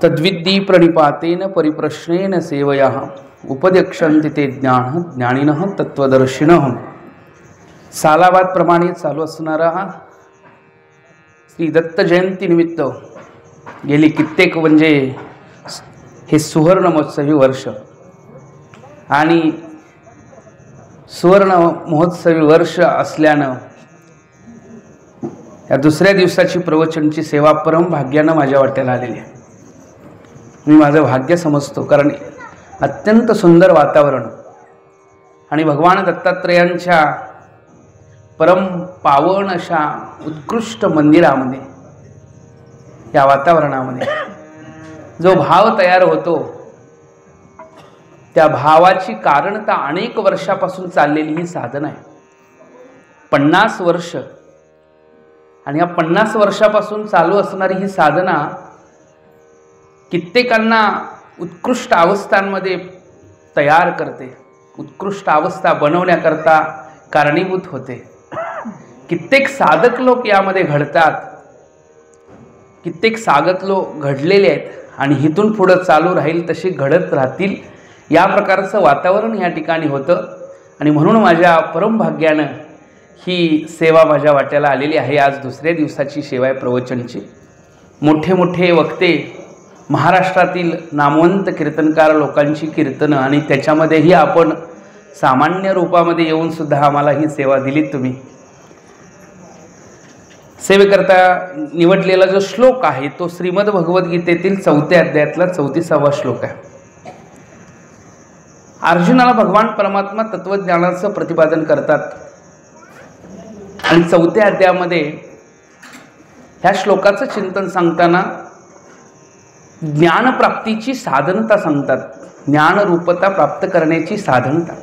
तद्विद्धी प्रणिपातेन परिप्रश्नेन सेवया उपदेक्षन्ति ते ज्ञानिनः तत्वदर्शिनः। सालाबाद प्रमाणे चालू असणारा श्री दत्त जयंती निमित्त गेली कित्येक म्हणजे हे सुवर्ण महोत्सवी वर्ष आणि सुवर्ण महोत्सवी वर्ष असल्यानं या दुसऱ्या दिवसाची प्रवचनची सेवा परम भाग्यानं माझ्या वाट्याला आलेली आहे। मी माझं भाग्य समजतो, कारण अत्यंत सुंदर वातावरण आणि भगवान दत्तात्रेयांच्या परम पावन अशा उत्कृष्ट मंदिरामध्ये या वातावरणामध्ये जो भाव तयार होतो त्या भावाची कारणता अनेक वर्षापासून चाललेली ही साधना आहे। 50 वर्ष आणि या 50 वर्षापासून चालू असणारी ही साधना कित्येकांना उत्कृष्ट अवस्थांमध्ये तयार करते, उत्कृष्ट अवस्था बनवण्याकरता कारणीभूत होते। कित्येक साधक लोक यामध्ये घडतात, कित्येक साधक लोक घडलेले आहेत आणि इथून पुढे चालू राहील तसे घडत राहतील या प्रकारचं वातावरण या ठिकाणी होतं। आणि म्हणून माझ्या परम भाग्यानं ही सेवा माझ्या वाट्याला आलेली आहे। आज दुसऱ्या दिवसाची सेवा आहे प्रवचनची। मोठे मोठे वक्ते, महाराष्ट्रातील नामवंत कीर्तनकार लोकांची कीर्तनं आणि त्याच्यामध्येही आपण सामान्य रूपामध्ये येऊन सुद्धा आम्हाला ही सेवा दिली तुम्ही। सेवेकरता निवडलेला जो श्लोक आहे तो श्रीमद भगवद्गीतेतील 4थ्या अध्यायातला 34वा श्लोक आहे। अर्जुनाला भगवान परमात्मा तत्वज्ञानाचं प्रतिपादन करतात आणि 4थ्या अध्यायामध्ये ह्या श्लोकाचं चिंतन सांगताना ज्ञानप्राप्तीची साधनता सांगतात। ज्ञानरूपता प्राप्त करण्याची साधनता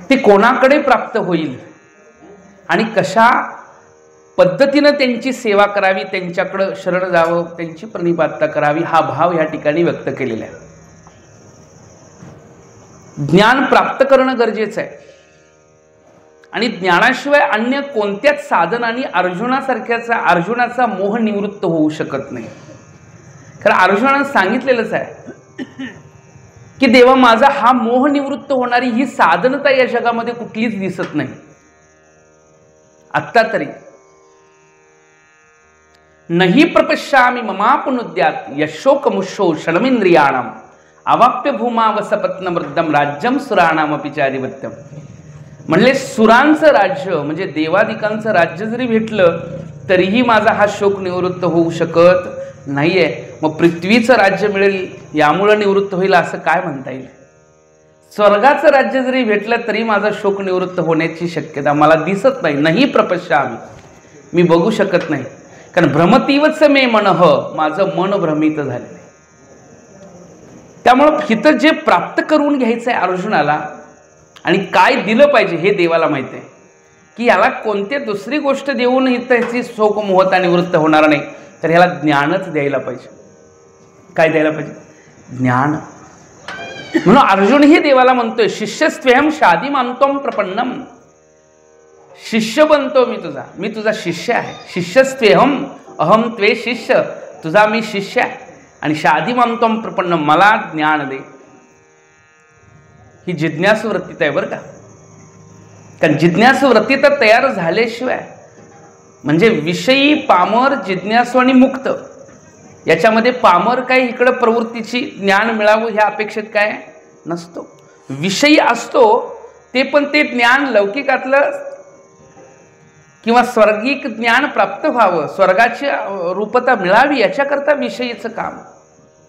ती कोणाकडे प्राप्त होईल आणि कशा पद्धतीने त्यांची सेवा करावी, त्यांच्याकडे शरण जावं, त्यांची प्रणिपातता करावी, हा भाव या ठिकाणी व्यक्त केलेला आहे। ज्ञान प्राप्त करणं गरजेचं आहे आणि ज्ञानाशिवाय अन्य कोणत्याच साधनांनी अर्जुनाचा मोह निवृत्त होऊ शकत नाही। कारण अर्जुनाने सांगितलेलंच आहे की देवा माझा हा मोह निवृत्त होणारी ही साधनता या जगामध्ये कुठलीच दिसत नाही आत्ता तरी। नहि प्रपश्यामि ममापनुद्यात् यशोकमुषो षण्मिन्द्रियाणाम् अवाप्य भूमा वसपत्नमृद्धम राज्यम सुराणामपि चाधिपत्यम। म्हणले सुरांचं राज्य म्हणजे देवादिकांचं राज्य जरी भेटलं तरीही माझा हा शोक निवृत्त होऊ शकत नाहीये। मग पृथ्वीचं राज्य मिळेल यामुळे निवृत्त होईल असं काय म्हणता येईल? स्वर्गाचं राज्य जरी भेटलं तरी माझा शोक निवृत्त होण्याची शक्यता मला दिसत नाही। नाही प्रपश्यामि, मी बघू शकत नाही, कारण भ्रमतीवच मे मनः, माझं मन भ्रमित झाले। त्यामुळं हिथं जे प्राप्त करून घ्यायचं आहे अर्जुनाला आणि काय दिलं पाहिजे हे देवाला माहिती आहे की याला कोणत्या दुसरी गोष्ट देऊन इथं ह्याची शोक मोहता निवृत्त होणार नाही, तर ह्याला ज्ञानच द्यायला पाहिजे। काय द्यायला पाहिजे? ज्ञान। म्हणून अर्जुन ही देवाला म्हणतोय शिष्यस्त्वहम शादी मानतोम प्रपन्नम, शिष्य बनतो मी तुझा शिष्य आहे। शिष्यस्त्वहम, अहम त्वे शिष्य, तुझा मी शिष्य आहे आणि शादी मानतोम प्रपन्नम, मला ज्ञान दे। ही जिज्ञासू वृत्तीत आहे बरं का, कारण जिज्ञासू वृत्ती तर तयार झाल्याशिवाय म्हणजे विषयी पामर, जिज्ञासू आणि मुक्त याच्यामध्ये पामर काय इकडं प्रवृत्तीची ज्ञान मिळावं ह्या अपेक्षित काय नसतो। विषयी असतो ते पण ते ज्ञान लौकिकातलं किंवा स्वर्गिक ज्ञान प्राप्त व्हावं, स्वर्गाची रूपता मिळावी याच्याकरता विषयीचं काम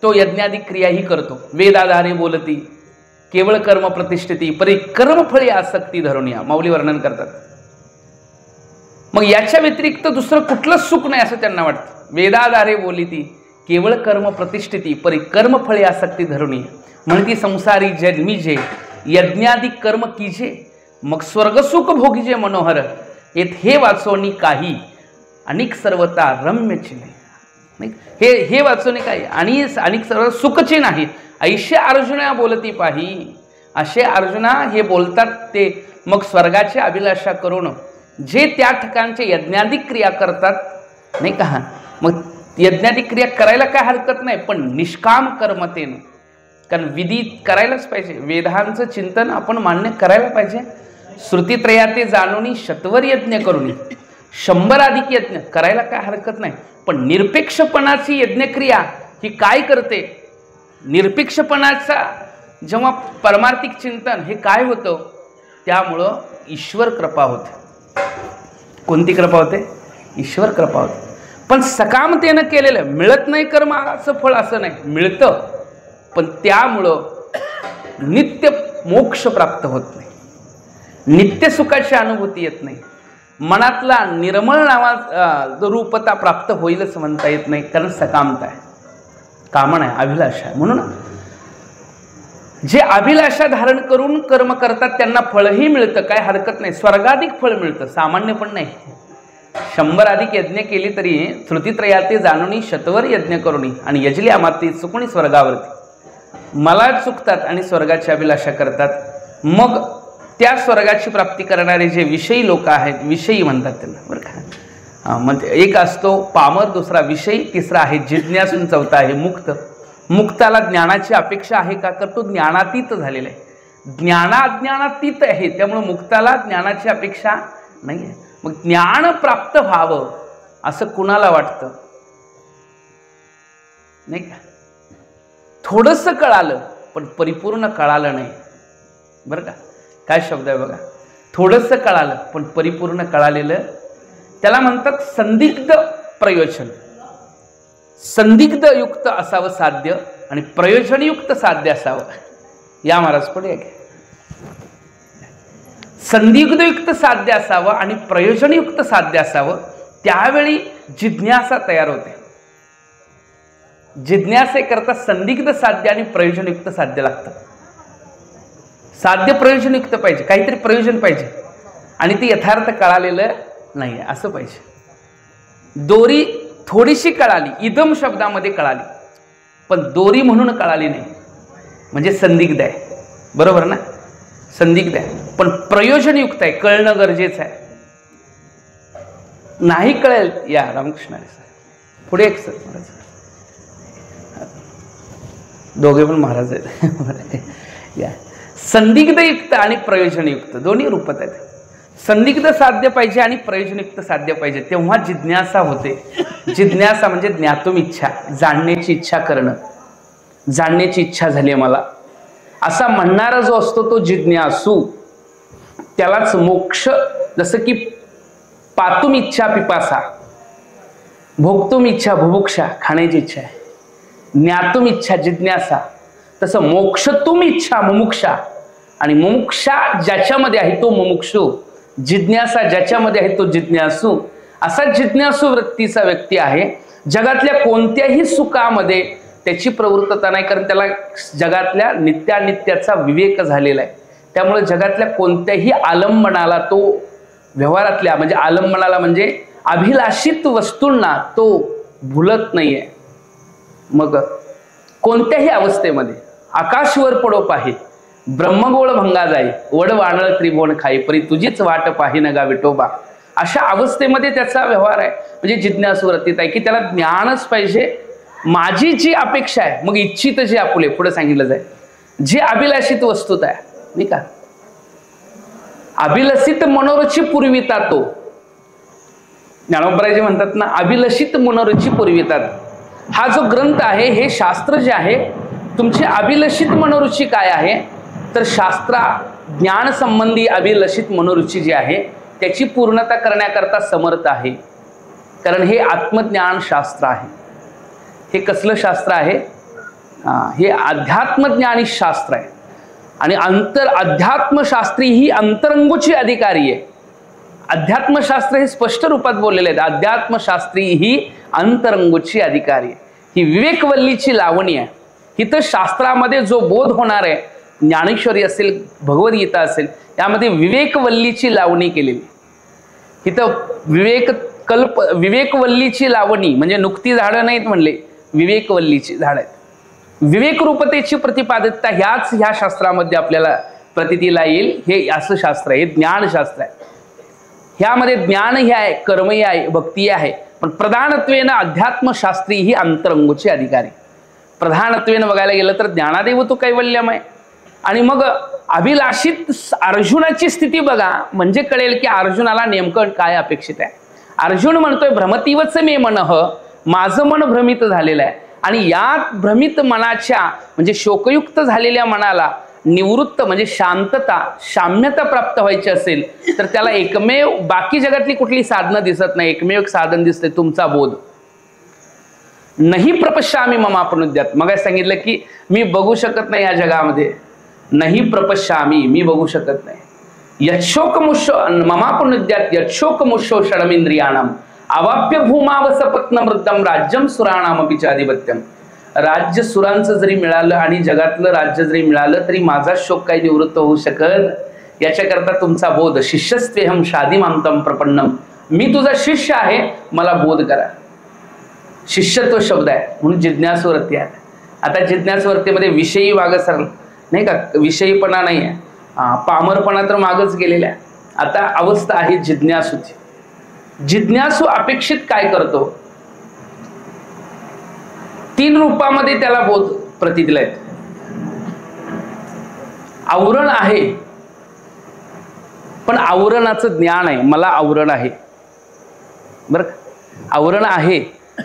तो यज्ञादिक क्रियाही करतो। वेदाधारे बोलती केवळ कर्म प्रतिष्ठिती परी कर्मफळी आसक्ती धरुनिया, माऊली वर्णन करतात। मग याच्या व्यतिरिक्त दुसरं कुठलं सुख नाही असं त्यांना वाटतं। वेदाधारे बोलिती केवळ कर्म प्रतिष्ठिती परी कर्मफळी आसक्ती धरुनिया, म्हणती संसारी जन्मीजे यज्ञादिक कर्म कीजे, मग स्वर्गसुख भोगीजे मनोहर, येत हे वाचोनी काही अनेक सर्वता रम्यची नाही। हे वाचोनी काही आणि अनेक सर्व सुखचे नाही, ऐशे अर्जुना बोलती पाही, असे अर्जुना हे बोलतात ते मग स्वर्गाची अभिलाषा करून जे त्या ठिकाणचे यज्ञादिक क्रिया करतात नाही का, मग यज्ञादी क्रिया करायला काय हरकत नाही, पण निष्काम कर्मतेने, कारण विधी करायलाच पाहिजे, वेदांचं चिंतन आपण मान्य करायला पाहिजे. श्रुतीत्रयाते जाणून शतवर यज्ञ करून 100 अधिक यज्ञ करायला काय हरकत नाही. पण निरपेक्षपणाची यज्ञक्रिया ही काय करते? निरपेक्षपणाचा जेव्हा परमार्थिक चिंतन हे काय होतं, त्यामुळं ईश्वर कृपा होते. कोणती कृपा होते? ईश्वर कृपा होते. पण सकामतेनं केलेलं मिळत नाही कर्माचं फळ असं नाही, मिळतं, पण त्यामुळं नित्य मोक्ष प्राप्त होत नाही, नित्य सुखाची अनुभूती येत नाही, मनातला निर्मळ नावा रूपता प्राप्त होईलच म्हणता येत नाही, कारण सकामता आहे, कामना आहे, अभिलाषा आहे. म्हणून जे अभिलाषा धारण करून कर्म करतात त्यांना फळही मिळतं, काय हरकत नाही, स्वर्गाधिक फळ मिळतं, सामान्य पण नाही. 100 अधिक यज्ञ केली तरी श्रुतीत्रयाते जाणून शतवर यज्ञ करून आणि यजल्या माती चुकून स्वर्गावरती मला चुकतात आणि स्वर्गाची अभिलाषा करतात. मग त्या स्वर्गाची प्राप्ती करणारे जे विषयी लोक आहेत, विषयी म्हणतात त्यांना, बरं का. मग एक असतो पामर, दुसरा विषयी, तिसरा आहे जिज्ञासून, चौथा आहे मुक्त. मुक्ताला ज्ञानाची अपेक्षा आहे का? तर तो ज्ञानातीत झालेला आहे, ज्ञानाज्ञानातीत आहे, त्यामुळे मुक्ताला ज्ञानाची अपेक्षा नाही आहे. मग ज्ञान प्राप्त व्हावं असं कुणाला वाटतं? नाही का? थोडंसं कळालं पण परिपूर्ण कळालं नाही, बरं का. काय शब्द आहे बघा, थोडंसं कळालं पण परिपूर्ण कळालेलं, त्याला म्हणतात संदिग्ध प्रयोजन. संदिग्ध युक्त असावं साध्य आणि प्रयोजनयुक्त साध्य असावं. या महाराज पुढे संदिग्धयुक्त साध्य असावं आणि प्रयोजनयुक्त साध्य असावं, त्यावेळी जिज्ञासा तयार होते. जिज्ञासेकरता संदिग्ध साध्य आणि प्रयोजनयुक्त साध्य लागतं. साध्य प्रयोजनयुक्त पाहिजे, काहीतरी प्रयोजन पाहिजे आणि ते यथार्थ कळालेलं नाही असं पाहिजे. दोरी थोडीशी कळाली, इदम शब्दामध्ये कळाली, पण दोरी म्हणून कळाली नाही, म्हणजे संदिग्ध आहे, बरोबर ना. संदिग्ध आहे पण प्रयोजनयुक्त आहे, कळणं गरजेचं आहे. नाही कळेल या रामकृष्ण पुढे एक सर महाराज, दोघे पण महाराज आहेत. या संदिग्धयुक्त आणि प्रयोजनयुक्त दोन्ही रूपात आहेत. संदिग्ध साध्य पाहिजे आणि प्रयोजनयुक्त साध्य पाहिजे, तेव्हा जिज्ञासा होते. जिज्ञासा म्हणजे ज्ञातुम इच्छा, जाणण्याची इच्छा करणं, जाणण्याची इच्छा झाली आहे मला असा म्हणणारा जो असतो तो जिज्ञासू, त्यालाच मोक्ष. जसं की पातुम इच्छा पिपासा, भोगतुम इच्छा बुभुक्षा, खाण्याची इच्छा आहे, ज्ञातुम इच्छा जिज्ञासा, तसं मोक्षतुम इच्छा मुमुक्षा, आणि मुमुक्षा ज्याच्यामध्ये आहे तो मुमुक्षू, जिज्ञासा ज्याच्यामध्ये आहे तो जिज्ञासू. असा जिज्ञासू वृत्तीचा व्यक्ती आहे. जगातल्या कोणत्याही सुखामध्ये त्याची प्रवृत्तता नाही, कारण त्याला जगातल्या नित्यानित्याचा विवेक झालेला आहे. त्यामुळे जगातल्या कोणत्याही आलंबनाला तो, व्यवहारातल्या म्हणजे आलंबनाला म्हणजे अभिलाषित वस्तूंना तो भुलत नाहीये. मग कोणत्याही अवस्थेमध्ये आकाशवर पडो पाहे, ब्रह्मगोळ भंगा जाई, वड वानळ त्रिभुवन खाई, परी तुझीच वाट पाहि न गा विठोबा. अशा अवस्थेमध्ये त्याचा व्यवहार आहे. म्हणजे जिज्ञासू वृत्तीत आहे की त्याला ज्ञानच पाहिजे. माझी जी अपेक्षा आहे, मग इच्छित जे आपुले पुढे सांगितलं जाईल, जे अभिलाषित वस्तूत आहे, नाही का, अभिलषित मनोरची पूर्विता तो. ज्ञानोबराजी म्हणतात ना, अभिलषित मनोरची पूर्वितात. हा जो ग्रंथ आहे, हे शास्त्र जे आहे, तुमची अभिलषित मनोरुची काय आहे, तर शास्त्रा ज्ञान संबंधी अभिलषित मनोरुची जी आहे त्याची पूर्णता करण्याकरता समर्थ आहे. कारण हे आत्मज्ञान शास्त्र आहे. हे कसलं शास्त्र आहे? हे अध्यात्मज्ञानी शास्त्र आहे. आणि अध्यात्मशास्त्री ही अंतरंगूची अधिकारी आहे. अध्यात्मशास्त्र हे स्पष्ट रूपात बोललेले आहेत. अध्यात्मशास्त्री ही अंतरंगूची अधिकारी आहे. ही विवेकवल्लीची लावणी आहे. इथं शास्त्रामध्ये जो बोध होणार आहे, ज्ञानेश्वरी असेल, भगवद्गीता असेल, यामध्ये विवेकवल्लीची लावणी केलेली. इथं विवेकवल्लीची लावणी म्हणजे नुकती झाडं नाहीत म्हणले, विवेकवल्लीची झाड आहेत. विवेकरूपतेची प्रतिपादितता ह्या शास्त्रामध्ये आपल्याला प्रतितीला येईल. हे असं शास्त्र आहे, हे ज्ञानशास्त्र आहे. ह्यामध्ये ज्ञान हे आहे, कर्मही आहे, भक्ती आहे, पण प्रधानत्वेनं अध्यात्मशास्त्री ही अंतरंगोची अधिकारी. प्रधानत्वेनं बघायला गेलं तर ज्ञानादेव तो कैवल्यमय. आणि मग अभिलाषित अर्जुनाची स्थिती बघा, म्हणजे कळेल की अर्जुनाला नेमकं काय अपेक्षित आहे. अर्जुन म्हणतोय भ्रमतीवच मे मनः, माझं मन भ्रमित झालेलं आहे. आणि या भ्रमित मनाच्या म्हणजे शोकयुक्त झालेल्या मनाला निवृत्त म्हणजे शांतता शाम्यता प्राप्त व्हायची असेल तर त्याला एकमेव, बाकी जगातली कुठली साधनं दिसत नाही, एकमेव एक साधन दिसते तुमचा बोध. नाही प्रपश्यामी ममापनुद्यात, मग सांगितलं की मी बघू शकत नाही या जगामध्ये. नाही प्रपश्यामी, मी बघू शकत नाही. यच्छोकमुष्य ममापनुद्यात यच्छोकमुष्यो षडमिंद्रियाणाम अवाप्य भूमावसपत्न वृद्धम राज्यम सुराणामपि चाधिपत्यम. राज्य सुरांचं जरी मिळालं आणि जगातलं राज्य जरी मिळालं तरी माझा शोक काही निवृत्त होऊ शकत. याच्याकरता तुमचा बोध. शिष्यस्त्वेहम शादीमांतम प्रपन्नम, मी तुझा शिष्य आहे, मला बोध करा. शिष्यत्व शब्द आहे म्हणून जिज्ञासूवृत्ती आहे. आता जिज्ञासूवृत्तीमध्ये विषयी मागं सरल नाही का, विषयीपणा नाही आहे, पामरपणा तर मागच गेलेला आहे. आता अवस्था आहे जिज्ञासूची. जिज्ञासू अपेक्षित काय करतो, 3 रूपामध्ये त्याला बोध प्रती दिलाय. आवरण आहे पण आवरणाचं ज्ञान आहे. मला आवरण आहे बरं का, आवरण आहे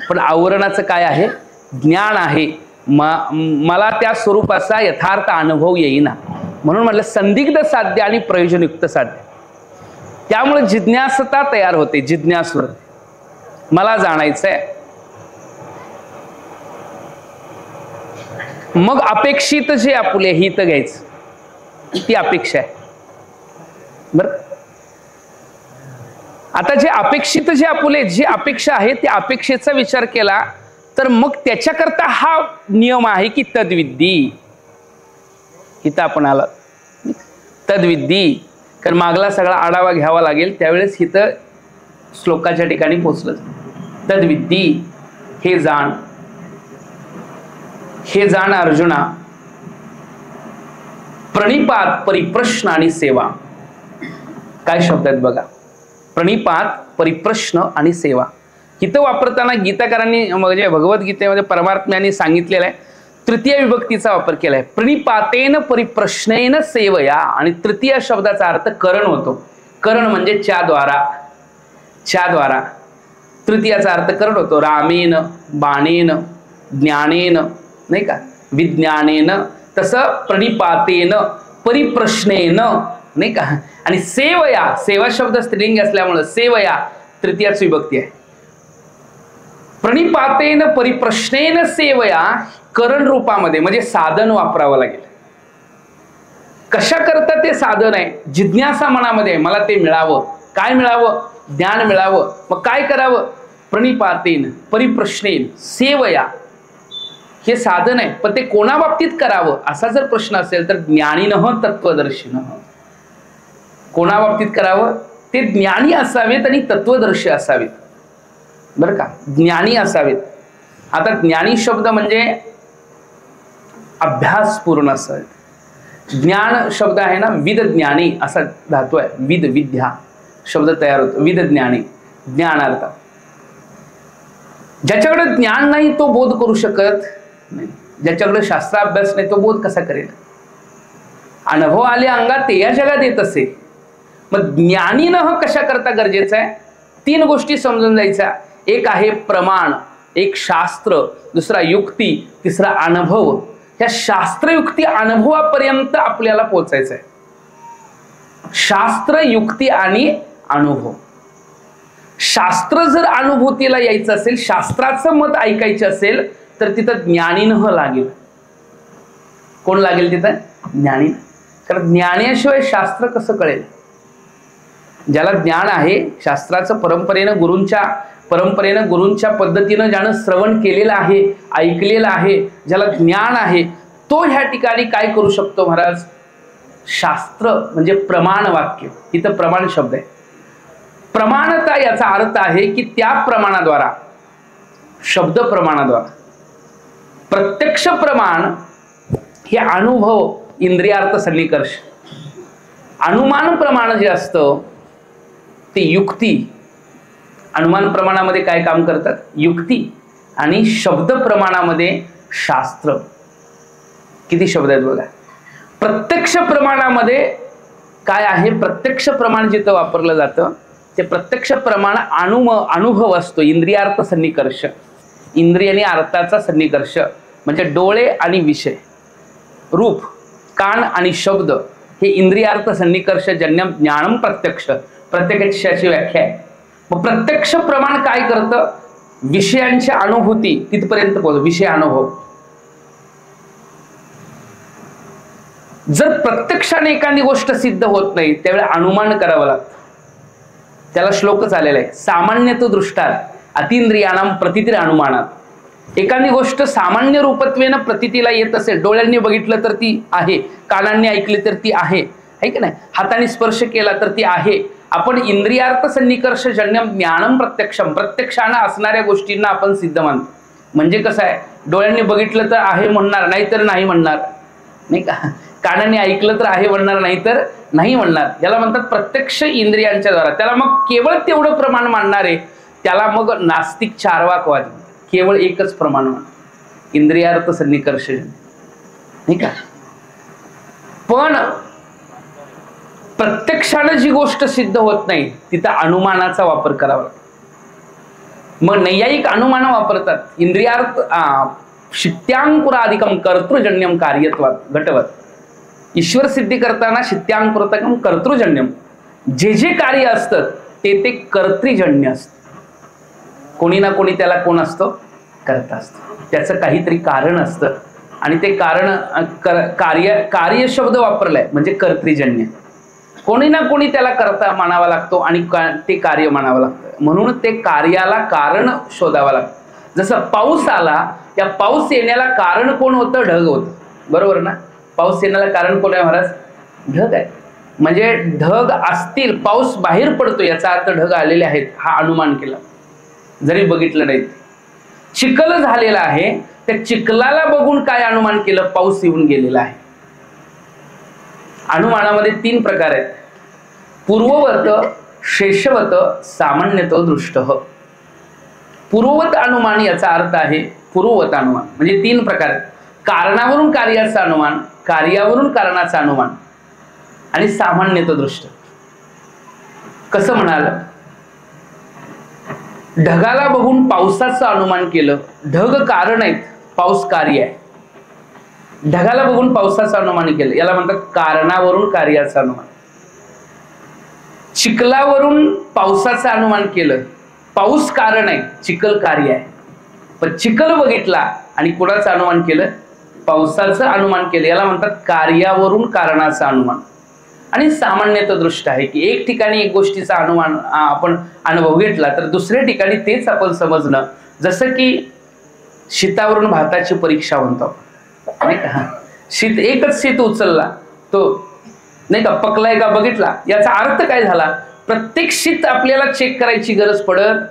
पण आवरणाचं काय आहे, ज्ञान आहे. मला त्या स्वरूपाचा यथार्थ अनुभव येईना, म्हणून म्हटलं संदिग्ध साध्य आणि प्रयोजनयुक्त साध्य. त्यामुळे जिज्ञासता तयार होते. जिज्ञासूर मला जाणायचंय. मग अपेक्षित जे आपुले हित घ्यायचं, ती अपेक्षा आहे बरं. आता जे अपेक्षित जे आपुले जी अपेक्षा आहे त्या अपेक्षेचा विचार केला तर मग त्याच्याकरता हा नियम आहे की तद्विद्धी. इथं आपण आला तद्विद्धी, कारण मागला सगळा आढावा घ्यावा लागेल त्यावेळेस इथं श्लोकाच्या ठिकाणी पोचलं. तद्विद्धी, हे जाण, हे जाण अर्जुना. प्रणिपात, परिप्रश्न आणि सेवा. काय शब्द आहेत बघा, प्रणिपात, परिप्रश्न आणि सेवा. इथं वापरताना गीताकारांनी म्हणजे भगवद्गीतेमध्ये परमात्म्याने सांगितलेलं आहे तृतीय विभक्तीचा वापर केलाय. प्रणिपातेन परिप्रश्नेन सेवया. आणि तृतीय शब्दाचा अर्थ करण होतो. करण म्हणजे च्याद्वारा, च्याद्वारा. तृतीयाचा अर्थ करण होतो. रामेन, बाणेन, ज्ञानेन नाही का, विज्ञानेन. तसं प्रणिपातेन, परिप्रश्नेन नाही का. आणि सेवया, सेवा शब्द स्त्रीलिंग असल्यामुळे सेवया तृतीयाच विभक्ती आहे. प्रणिपातेन परिप्रश्नेन सेवया, करण रूपामध्ये म्हणजे साधन वापरावं लागेल. कशा करता ते साधन आहे, जिज्ञासा मनामध्ये मला ते मिळावं. काय मिळावं, ज्ञान मिळावं. मग काय करावं, प्रणिपातेन परिप्रश्नेन सेवया, हे साधन आहे. पण ते कोणा बाबतीत करावं असा जर प्रश्न असेल तर ज्ञानीनः तत्वदर्शीनः. कोणा बाबतीत करावं, ते ज्ञानी असावेत आणि तत्वदर्शी असावेत बरं का, ज्ञानी असावेत. आता ज्ञानी शब्द म्हणजे अभ्यासपूर्ण असावेत. ज्ञान शब्द आहे ना, विद ज्ञानी असा धातू आहे. विद, विद्या शब्द तयार होतो. विद ज्ञानी, ज्ञानार्थ. ज्याच्याकडे ज्ञान नाही तो बोध करू शकत नाही. ज्याच्याकडे शास्त्राभ्यास नाही तो बोध कसा करेल. अनुभव आले अंगात ते या जगात येत असे. मग ज्ञानीनं कशा करता गरजेचं आहे, 3 गोष्टी समजून जायच्या. एक आहे प्रमाण, एक शास्त्र, दुसरा युक्ती, तिसरा अनुभव. ह्या शास्त्र युक्ती अनुभवापर्यंत आपल्याला पोहोचायचं आहे. शास्त्र, युक्ती आणि अनुभव. शास्त्र जर अनुभूतीला यायचं असेल, शास्त्राचं मत ऐकायचं असेल तर तिथं ज्ञानीनं लागेल. कोण लागेल तिथं, ज्ञानी. कारण ज्ञानाशिवाय शास्त्र कसं कळेल. ज्याला ज्ञान आहे शास्त्राचं परंपरेनं गुरूंच्या पद्धतीनं ज्यानं श्रवण केलेलं आहे, ऐकलेलं आहे, ज्याला ज्ञान आहे तो ह्या ठिकाणी काय करू शकतो महाराज, शास्त्र म्हणजे प्रमाण वाक्य. इथं प्रमाण शब्द आहे. प्रमाणता याचा अर्थ आहे की त्या प्रमाणाद्वारा, शब्द प्रमाणाद्वारा. प्रत्यक्ष प्रमाण हे अनुभव, इंद्रियार्थ सन्निकर्ष. अनुमान प्रमाण जे असतं ते युक्ती अनुमान प्रमाणामध्ये काय काम करतात? युक्ती. आणि शब्द प्रमाणामध्ये शास्त्र. किती शब्द आहेत बघा. प्रत्यक्ष प्रमाणामध्ये काय आहे? प्रत्यक्ष प्रमाण जिथं वापरलं जातं ते प्रत्यक्ष प्रमाण अनुभव असतो. इंद्रियार्थ सन्निकर्ष. इंद्रिय आणि अर्थाचा सन्निकर्ष म्हणजे डोळे आणि विषय, रूप, कान आणि शब्द हे इंद्रियार्थ सन्निकर्ष जन्यम ज्ञानम प्रत्यक्ष. प्रत्यक्षाची व्याख्या आहे. मग प्रत्यक्ष प्रमाण काय करतं? विषयांची अनुभूती तिथपर्यंत पोहोच. विषय अनुभव. जर प्रत्यक्षाने एखादी गोष्ट सिद्ध होत नाही त्यावेळी अनुमान करावं लागतं. त्याला श्लोकच आलेला आहे. सामान्यतो दृष्टात अतींद्रियाणाम प्रतितिर अनुमानात. एखादी गोष्ट सामान्य रूपत्वेनं प्रतितीला येत असेल, डोळ्यांनी बघितलं तर ती आहे, कानांनी ऐकली तर ती आहे की नाही, हाताने स्पर्श केला तर ती आहे. आपण इंद्रियार्थ सन्निकर्ष जन्यम ज्ञानम प्रत्यक्षम. प्रत्यक्षानं असणाऱ्या गोष्टींना आपण सिद्ध मानतो. म्हणजे कसं आहे? डोळ्यांनी बघितलं तर आहे म्हणणार, नाहीतर नाही म्हणणार, नाही का? कानाने ऐकलं तर आहे म्हणणार, नाहीतर नाही म्हणणार. याला म्हणतात प्रत्यक्ष इंद्रियांच्या द्वारा. त्याला मग केवळ तेवढं प्रमाण मानणारे त्याला मग नास्तिक चार्वाकवादी. केवळ एकच प्रमाण मान, इंद्रियार्थ सन्निकर्ष, नाही का? पण प्रत्यक्षानं जी गोष्ट सिद्ध होत नाही तिथं अनुमानाचा वापर करावा. मग नैयायिक अनुमान वापरतात. इंद्रियार्थ शित्यांकुराधिकम कर्तृजन्यम कार्यत्वात घटवत. ईश्वर सिद्धी करताना शित्यांकुरतकम कर्तृजन्यम. जे जे कार्य असतं ते कर्तृजन्य असतं. कोणी ना कोणी त्याला कोण असतो? करता असतो. त्याचं काहीतरी कारण असतं आणि ते कारण कार्य शब्द वापरलाय म्हणजे कर्तृजन्य. कोणी ना कोणी त्याला करता मानावा लागतो आणि ते कार्य मानावं लागतं. म्हणून ते कार्याला कारण शोधावं लागतं. जसं पाऊस आला, त्या पाऊस येण्याला कारण कोण होतं? ढग होतं. बरोबर ना? पाऊस येण्याला कारण कोण आहे महाराज? ढग आहे. म्हणजे ढग असतील, पाऊस बाहेर पडतो याचा अर्थ ढग आलेले आहेत हा अनुमान केला जरी बघितलं नाही. चिखल झालेला आहे, त्या चिखलाला बघून काय अनुमान केलं? पाऊस येऊन गेलेला आहे. अनुमानामध्ये 3 प्रकार आहेत. पूर्ववत, शेषवत, सामान्यतो दृष्टः. पूर्ववत अनुमान याचा अर्थ आहे पूर्ववत अनुमान म्हणजे 3 प्रकार आहेत. कारणावरून कार्याचा अनुमान, कार्यावरून कारणाचा अनुमान आणि सामान्यतो दृष्ट. कसं म्हणाल? ढगाला बघून पावसाचं अनुमान केलं. ढग कारण आहेत, पाऊस कार्य आहे. ढगाला बघून पावसाचं अनुमान केलं, याला म्हणतात कारणावरून कार्याचं अनुमान. चिखलावरून पावसाचं अनुमान केलं, पाऊस कारण आहे, चिखल कार्य आहे. पण चिखल बघितला आणि कुणाचं अनुमान केलं? पावसाचं अनुमान केलं, याला म्हणतात कार्यावरून कारणाचं अनुमान. आणि सामान्यतो दृष्ट आहे की एक ठिकाणी एक गोष्टीचा अनुमान आपण अनुभव घेतला तर दुसऱ्या ठिकाणी तेच आपण समजणं. जसं की शीतावरून भाताची परीक्षा म्हणतो, नाही का? शीत एकच शीत उचलला तो, नाही का, पकलाय का बघितला, याचा अर्थ काय झाला? प्रत्येक शीत आपल्याला चेक करायची गरज पडत.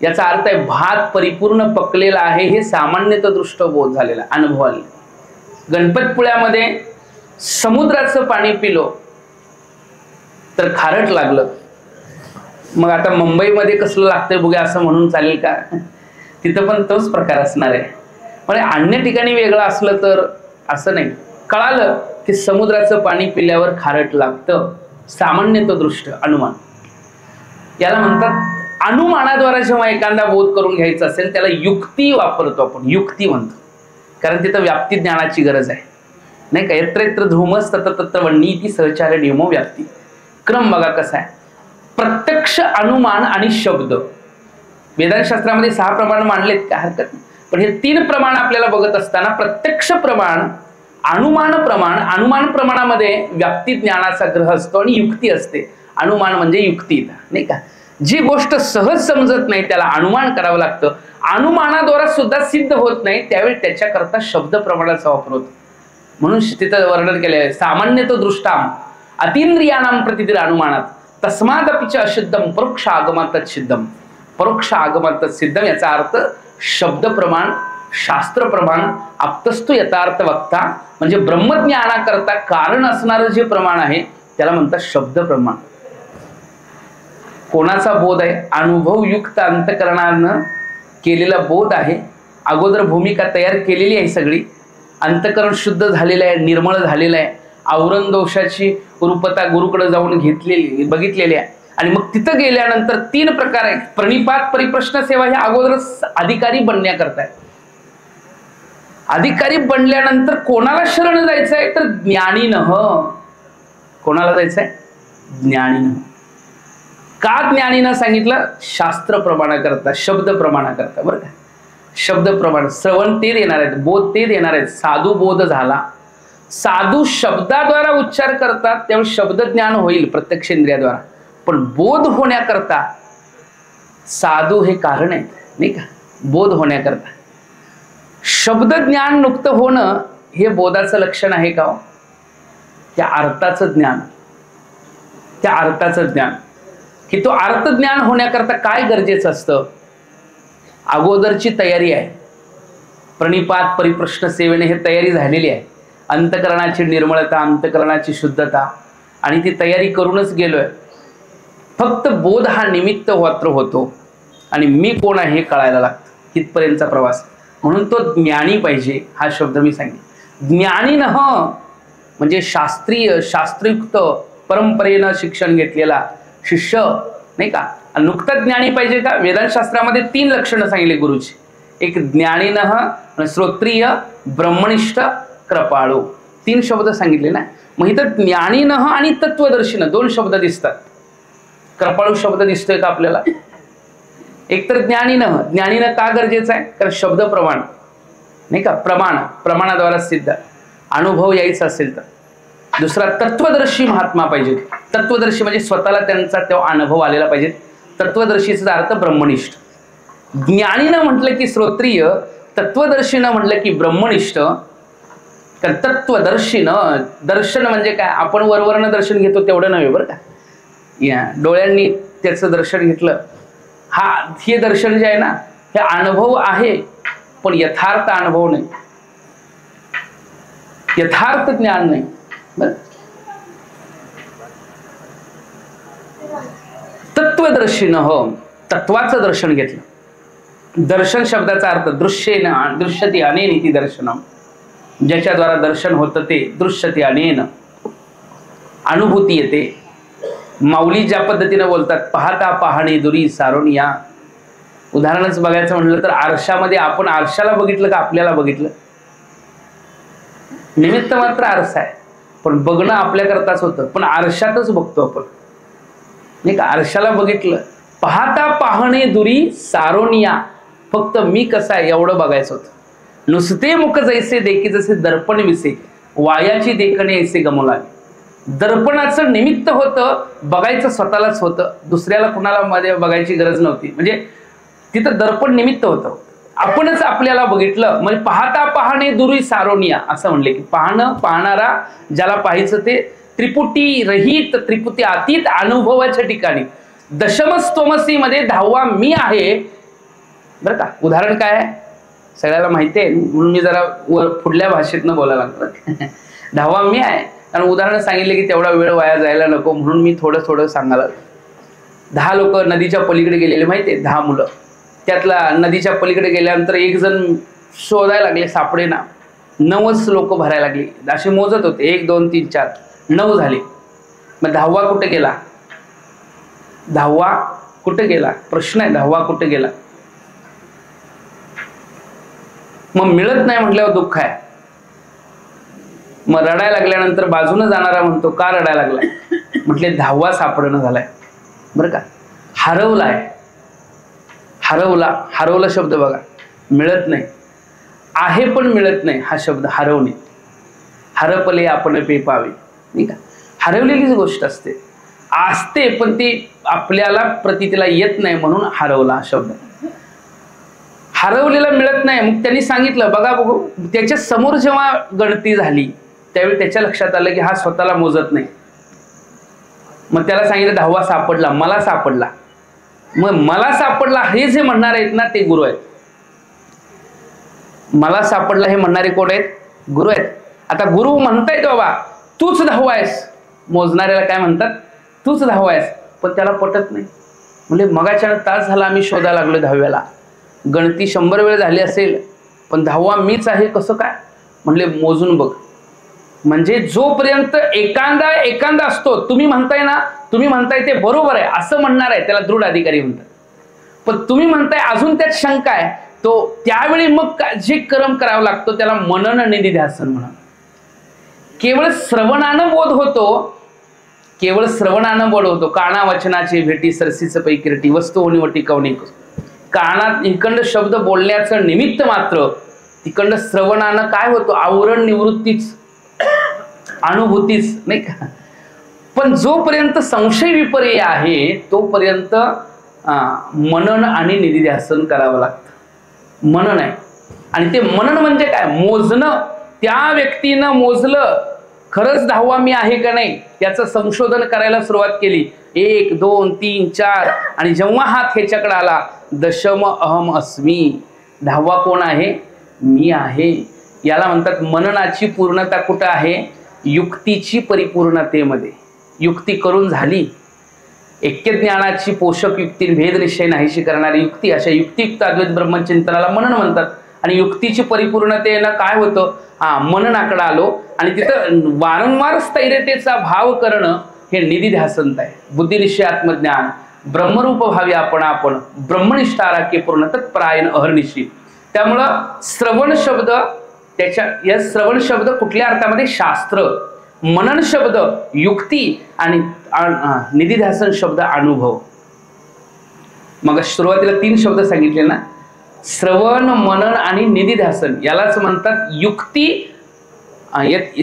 याचा अर्थ आहे भात परिपूर्ण पकलेला आहे हे सामान्यतो दृष्ट बोध झालेला, अनुभव आले. गणपतपुळ्यामध्ये समुद्राचं पाणी पिलो तर खारट लागलं. मग आता मुंबईमध्ये कसलं लागतंय बघूया असं म्हणून चालेल का? तिथं पण तोच प्रकार असणार आहे. म्हणजे अन्य ठिकाणी वेगळं असलं तर असं नाही. कळालं की समुद्राचं पाणी पिल्यावर खारट लागतं, सामान्यतो दृष्ट अनुमान. याला म्हणतात अनुमानाद्वारे जेव्हा एखादा बोध करून घ्यायचा असेल त्याला युक्ती वापरतो आपण, युक्ती म्हणतो. कारण तिथं व्याप्ती ज्ञानाची गरज आहे, नाही का? यत्र यत्र ध्रुमस तत्र तत्र वन्नीती सहचार्य नियमो व्याप्ती. क्रम बघा कसा आहे. प्रत्यक्ष, अनुमान आणि शब्द. वेदांतशास्त्रामध्ये 6 प्रमाण मानलेत, काय हरकत नाही. पण हे 3 प्रमाण आपल्याला बघत असताना प्रत्यक्ष प्रमाण, अनुमान प्रमाण. अनुमान प्रमाणामध्ये व्याप्ती ज्ञानाचा ग्रह असतो आणि युक्ती असते. अनुमान म्हणजे युक्ती, नाही का? जी गोष्ट सहज समजत नाही त्याला अनुमान करावं लागतं. अनुमानाद्वारे सुद्धा सिद्ध होत नाही त्यावेळी त्याच्याकरता शब्द प्रमाणाचा वापर होतो. म्हणून तिथं वर्णन केले आहे सामान्यतो दृष्टाम अतींद्रियाणाम प्रतितिर अनुमानात तस्मादपिच असिद्धम परोक्ष आगमात सिद्धम. परोक्ष आगमात सिद्धम याचा अर्थ शब्द प्रमाण, शास्त्र प्रमाण, आप्तस्तु यथार्थ वक्ता म्हणजे ब्रह्मज्ञानाकरता कारण असणारं जे प्रमाण आहे त्याला म्हणतात शब्द प्रमाण. कोणाचा बोध आहे? अनुभवयुक्त अंतकरणानं केलेला बोध आहे. अगोदर भूमिका तयार केलेली आहे सगळी. अंतकरण शुद्ध झालेलं आहे, निर्मळ झालेलं आहे. आवरण दोषाची रूपता गुरुकडे जाऊन घेतलेली बघितलेली आहे. आणि मग तिथं गेल्यानंतर 3 प्रकार आहेत. प्रणिपात, परिप्रश्न, सेवा. हे अगोदरच अधिकारी बनण्याकरता आहे. अधिकारी बनल्यानंतर कोणाला शरण जायचं आहे? तर ज्ञानीनः. कोणाला जायचं आहे? ज्ञानीनः. का ज्ञानीनं सांगितलं? शास्त्र प्रमाणाकरता, शब्द प्रमाणाकरता. बरं का? शब्द प्रमाण, श्रवण ते देणार आहेत, बोध ते देणार आहेत. साधू बोध झाला, साधू शब्दाद्वारा उच्चार करतात, त्यामुळे शब्द ज्ञान होईल प्रत्यक्ष इंद्रियाद्वारा. पण बोध होण्याकरता साधू हे कारण आहेत, नाही का? बोध होण्याकरता शब्द ज्ञान नुकतं होणं हे बोधाचं लक्षण आहे का? त्या अर्थाचं ज्ञान, त्या अर्थाचं ज्ञान, की तो अर्थ ज्ञान होण्याकरता काय गरजेचं असतं? अगोदरची तयारी आहे. प्रणिपात, परिप्रश्न, सेवेने हे तयारी झालेली आहे. अंतकरणाची निर्मळता, अंतकरणाची शुद्धता, आणि ती तयारी करूनच गेलोय. फक्त बोध हा निमित्त मात्र होतो आणि मी कोण आहे हे कळायला लागतं. इथपर्यंतचा प्रवास. म्हणून तो ज्ञानी पाहिजे हा शब्द मी सांगितला. ज्ञानीनः म्हणजे शास्त्रीय, शास्त्रयुक्त, परंपरेनं शिक्षण घेतलेला शिष्य, नाही का? नुकताच ज्ञानी पाहिजे का? वेदांतशास्त्रामध्ये 3 लक्षणं सांगितली गुरुची. एक ज्ञानीनः, श्रोत्रिय, ब्रह्मनिष्ठ, कृपाळू. 3 शब्द सांगितले ना. मग इथं ज्ञानीनः आणि तत्वदर्शीनं 2 शब्द दिसतात. कृपाळू शब्द दिसतोय का आपल्याला? एक तर ज्ञानीनः. ज्ञानीनं का गरजेचं आहे? कारण शब्द प्रमाण, नाही का? प्रमाणाद्वारा सिद्ध. अनुभव यायचा असेल तर. दुसरा तत्वदर्शी महात्मा पाहिजे. तत्वदर्शी म्हणजे स्वतःला त्यांचा तेव्हा अनुभव आलेला पाहिजे. तत्वदर्शीचा अर्थ ब्रह्मनिष्ठ. ज्ञानीनं म्हटलं की श्रोत्रिय, तत्वदर्शीनं म्हटलं की ब्रह्मनिष्ठ. तर तत्वदर्शीनं, दर्शन म्हणजे काय? आपण वरवरनं दर्शन घेतो तेवढं नव्हे, बरं का? या डोळ्यांनी त्याचं दर्शन घेतलं, हे दर्शन जे आहे ना, हे अनुभव आहे, पण यथार्थ अनुभव नाही, यथार्थ ज्ञान नाही. तत्वदर्शीनं हो, तत्वाचं दर्शन घेतलं. दर्शन शब्दाचा अर्थ दृश्येन, दृश्यते अनेन इति दर्शनम. ज्याच्याद्वारा दर्शन होतं ते दृश्यते अनेन, अनुभूती येते. माऊली ज्या पद्धतीने बोलतात, पाहता पाहणे दुरी सारोनिया. उदाहरणच बघायचं म्हटलं तर आरशामध्ये आपण आरशाला बघितलं का आपल्याला बघितलं? निमित्त मात्र आरसा आहे, पण बघणं आपल्याकरताच होतं. पण आरशातच बघतो आपण, नाही का? आरशाला बघितलं. पाहता पाहणे दुरी सारोनिया. फक्त मी कसा आहे एवढं बघायचं होतं. नुसते मुख जैसे देखी जसे दर्पण विसे, वायाची देखणे ऐसे गमलावे. दर्पणाचं निमित्त होतं, बघायचं स्वतःलाच होतं, दुसऱ्याला कुणाला मध्ये बघायची गरज नव्हती. म्हणजे तिथं दर्पण निमित्त होतं, आपणच आपल्याला बघितलं. म्हणजे पाहता पाहणे दुरी सारोनिया असं म्हणले की पाहणं, पाहणारा, ज्याला पाहायचं ते त्रिपुटी रहित, त्रिपुटी अतीत अनुभवाच्या ठिकाणी. दशमस्तोमसी मध्ये 10वा मी आहे, बरं का? उदाहरण काय आहे सगळ्याला माहिती आहे, म्हणून मी जरा पुढल्या भाषेतनं बोलायला लागलो. 10वा मी आहे, कारण उदाहरण सांगितले की तेवढा वेळ वाया जायला नको, म्हणून मी थोडं थोडं सांगायला. 10 लोक नदीच्या पलीकडे गेलेले, माहिती आहे? 10 मुलं. त्यातला नदीच्या पलीकडे गेल्यानंतर एक जण शोधायला लागले, सापडे ना. 9च लोक भरायला लागली. असे मोजत होते, 1 2 3 4 9 झाले. मग 10वा कुठे गेला? 10वा कुठे गेला? प्रश्न आहे, 10वा कुठे गेला? मग मिळत नाही म्हटल्यावर दुःख आहे. मग रडायला लागल्यानंतर बाजूने जाणारा म्हणतो, का रडायला लागलाय? म्हटले 10वा सापडणं झालाय, बरं का? हरवलाय. हरवला शब्द बघा, मिळत नाही. आहे पण मिळत नाही हा शब्द हरवणे. हरपले आपण पे पावे, नाही का? हरवलेलीच गोष्ट असते पण ती आपल्याला प्रतीला येत नाही, म्हणून हरवला शब्द. हरवलेला मिळत नाही. मग त्यांनी सांगितलं, बघा बघू. त्याच्या समोर जेव्हा गणती झाली त्यावेळी त्याच्या लक्षात आलं की हा स्वतःला मोजत नाही. मग त्याला सांगितलं 10वा सापडला, मला सापडला. मग मला सापडला हे जे म्हणणार आहेत ना, ते गुरु आहेत. मला सापडला हे म्हणणारे कोण आहेत? गुरु आहेत. आता गुरु म्हणतायत बाबा तूच 10वा आहेस, मोजणाऱ्याला काय म्हणतात? तूच 10वा आहेस. पण त्याला पटत नाही. म्हणजे मगाच्यानं तास झाला आम्ही शोधायला लागलो 10व्याला, गणती 100 वेळ झाली असेल पण 10वा मीच आहे कसं काय? म्हणले मोजून बघ. म्हणजे जोपर्यंत एकांदा असतो, तुम्ही म्हणताय ना, तुम्ही म्हणताय ते बरोबर आहे असं म्हणणार आहे त्याला दृढ अधिकारी म्हणतात. पण तुम्ही म्हणताय अजून त्यात शंका आहे, तो त्यावेळी मग जे कर्म करावं लागतो त्याला मनन निधिध्यासन म्हणा. केवळ श्रवणानं बोध होतो, केवळ श्रवणानं बोध होतो. काना वचनाची भेटी सरसीच पैकिरटी वस्तू होणी टिकवणी. कानात इकंड शब्द बोलण्याचं निमित्त मात्र तिकंड श्रवणानं काय होतो? आवरण निवृत्तीच, अनुभूतीच, नाही का? पण जोपर्यंत संशय विपर्य आहे तोपर्यंत मनन आणि निधिध्यासन करावं लागतं. मनन आहे. आणि ते मनन म्हणजे काय? मोजणं. त्या व्यक्तीनं मोजलं खरंच 10वा मी आहे का नाही त्याचं संशोधन करायला सुरुवात केली. 1 2 3 4 आणि जेव्हा हात ह्याच्याकडे आला, दशम अहम अस्मी, 10वा कोण आहे? मी आहे. याला म्हणतात मननाची पूर्णता कुठं आहे? युक्तीची परिपूर्णतेमध्ये. युक्ती करून झाली, ऐक्य ज्ञानाची पोषक युक्ती, भेद निश्चय नाहीशी करणारी युक्ती, अशा युक्तियुक्त अद्वैत ब्रह्मचिंतनाला मनन म्हणतात. आणि युक्तीची परिपूर्णतेनं काय होतं? मननाकडे आलो आणि तिथं वारंवार स्थैर्यतेचा भाव करणं हे निधिध्यासन आहे. बुद्धिनिश्चय आत्मज्ञान ब्रह्मरूप भावी आपण ब्रह्मनिष्ठा आराख्य पूर्ण तत्परायण अहर्निशी. त्यामुळं श्रवण शब्द, त्याच्या या श्रवण शब्द कुठल्या अर्थामध्ये? शास्त्र. मनन शब्द युक्ती आणि निधिध्यासन शब्द अनुभव. मग सुरुवातीला 3 शब्द सांगितले ना, श्रवण, मनन आणि निधिध्यासन. यालाच म्हणतात युक्ती,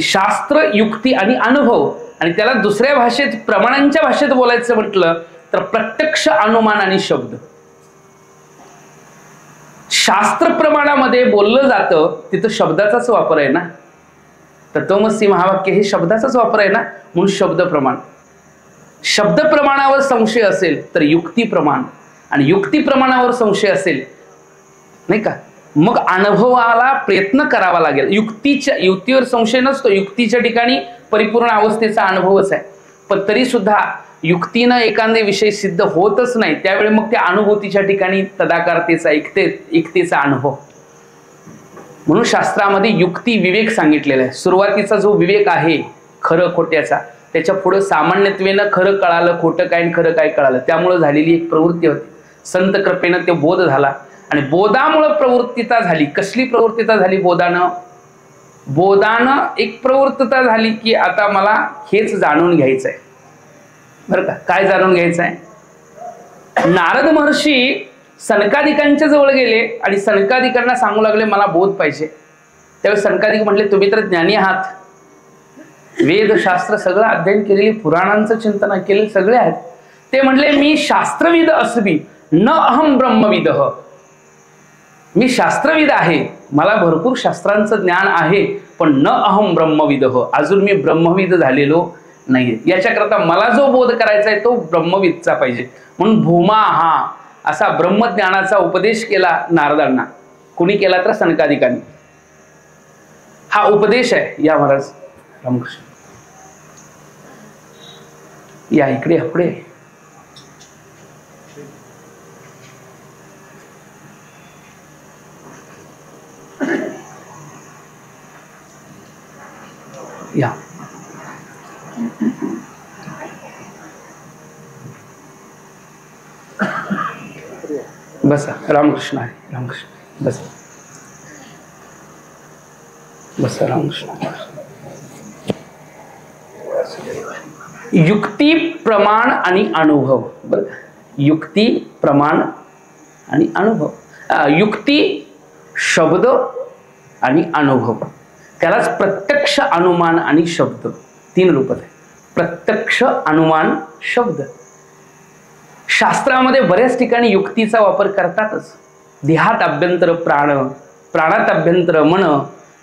शास्त्र, युक्ती आणि अनुभव. आणि त्याला दुसऱ्या भाषेत, प्रमाणांच्या भाषेत बोलायचं म्हटलं तर प्रत्यक्ष, अनुमान आणि शब्द. शास्त्र प्रमाणामध्ये बोललं जातं तिथं शब्दाचाच वापर आहे ना. तत्वमसी महावाक्य हे शब्दाचाच वापर आहे ना, म्हणून शब्द प्रमाण. शब्द प्रमाणावर संशय असेल तर युक्ती प्रमाण, आणि युक्ती प्रमाणावर संशय असेल, नाही का, मग अनुभवाला प्रयत्न करावा लागेल. युक्तीवर संशय नसतो, युक्तीच्या ठिकाणी परिपूर्ण अवस्थेचा अनुभवच आहे. पण तरी सुद्धा युक्तीनं एखादे विषय सिद्ध होतच नाही, त्यावेळी मग त्या अनुभूतीच्या ठिकाणी तदाकारतेचा, एकतेचा अनुभव. म्हणून शास्त्रामध्ये युक्ती विवेक सांगितलेला आहे. सुरुवातीचा जो विवेक आहे खरं खोट्याचा, त्याच्या पुढे सामान्यत्वेनं खरं कळालं, खोटं काय आणि खरं काय कळालं, त्यामुळे झालेली एक प्रवृत्ती होती. संत कृपेनं ते बोध झाला आणि बोधामुळे प्रवृत्तीता झाली. कसली प्रवृत्तीता झाली? बोधानं एक प्रवृत्तता झाली की आता मला हेच जाणून घ्यायचं आहे. बरं का? काय जाणून घ्यायचं आहे? नारद महर्षी सनकादिकांच्या जवळ गेले आणि सनकादिकांना सांगू लागले मला बोध पाहिजे. त्यावेळी सनकादिक म्हटले तुम्ही तर ज्ञानी आहात, वेद शास्त्र सगळं अध्ययन केलेली, पुराणांचं चिंतन केलेले सगळे आहेत. ते म्हटले मी शास्त्रविद अस्मी न अहम ब्रह्मविदः. मी शास्त्रविद आहे, मला भरपूर शास्त्रांचं ज्ञान आहे, पण न अहम ब्रह्मविदः, अजून मी ब्रह्मविद झालेलो नाहीये. याच्याकरता मला जो बोध करायचा आहे तो ब्रह्मविदचा पाहिजे. म्हणून भूमा हा असा ब्रह्मज्ञानाचा उपदेश केला नारदांना. कुणी केला तर सनकादिकांनी. हा उपदेश आहे. या महाराज रामकृष्ण या इकडे पुढे. या बसा. रामकृष्ण आहे. रामकृष्ण बसा. बसा. रामकृष्ण. युक्ती, प्रमाण आणि अनुभव. बरं, युक्ती, प्रमाण आणि अनुभव. युक्ती, शब्द आणि अनुभव, त्यालाच प्रत्यक्ष, अनुमान आणि शब्द 3 रूपात आहे. प्रत्यक्ष, अनुमान, शब्द. शास्त्रामध्ये बऱ्याच ठिकाणी युक्तीचा वापर करतातच. देहात अभ्यंतर प्राण, प्राणात अभ्यंतर मन,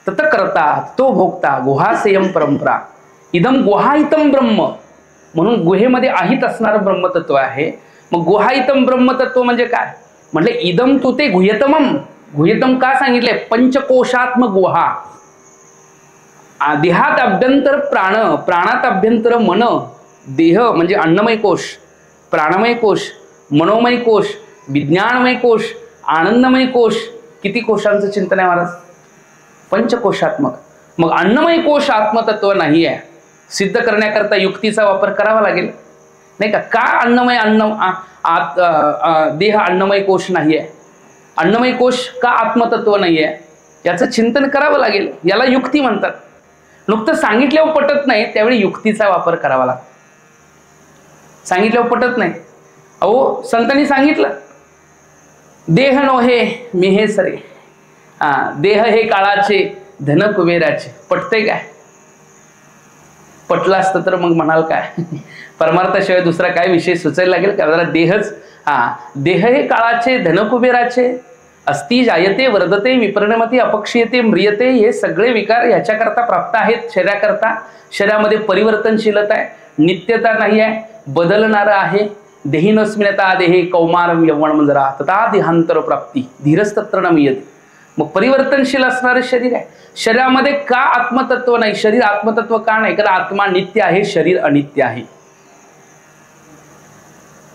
तत करता तो भोगता गुहासेयम परंपरा. इदम गुहाहितम ब्रह्म, म्हणून गुहेमध्ये आहित असणारं ब्रह्मतत्व आहे. मग गुहाहितम ब्रह्मतत्व म्हणजे काय? म्हणजे इदम तू ते गुह्यतमम. गुह्यतम का सांगितले? पंचकोशात्म गुहा. देहात अभ्यंतर प्राण, प्राणात अभ्यंतर मन, देह म्हणजे अन्नमय कोश, प्राणमय कोश, मनोमय कोश, विज्ञानमय कोश, आनंदमय कोश. किती कोशांचं चिंतन आहे महाराज? पंचकोशात्मक. मग अन्नमय कोश आत्मतत्व नाही आहे सिद्ध करण्याकरता युक्तीचा वापर करावा लागेल नाही का? का अन्नमय देह अन्नमय कोश नाही आहे, अन्नमय कोश का आत्मतत्व नाही आहे, याचं चिंतन करावं लागेल. याला युक्ती म्हणतात. नुकतं सांगितल्यावर पटत नाही, त्यावेळी युक्तीचा वापर करावा लागतो. सांगितल्यावर पटत नाही. अहो संतांनी सांगितलं, देह नोहे मी हे सरे, देह हे काळाचे धन कुबेराचे. पटतंय काय? पटलं असतं तर मग म्हणाल काय परमार्थाशिवाय दुसरा काय विषय सुचायला लागेल का? जरा देहच, देह हे काळाचे धन कुबेराचे, अस्ति जायते वर्धते विपरिणमते अपक्षीयते म्रियते. हे सगळे विकार ह्याच्याकरता प्राप्त आहेत शरीराकरता. शरीरामध्ये परिवर्तनशीलता आहे, नित्यता नाही आहे, बदलणारं आहे. देहिनस्मिनता देहे कौमारम यौवनम जरा तथा देहांतर प्राप्ती धीरस्तत्र न मियते. मग परिवर्तनशील असणारं शरीर आहे. शरीरामध्ये का आत्मतत्व नाही? शरीर आत्मतत्व का नाही? कारण आत्मा नित्य आहे, शरीर अनित्य आहे.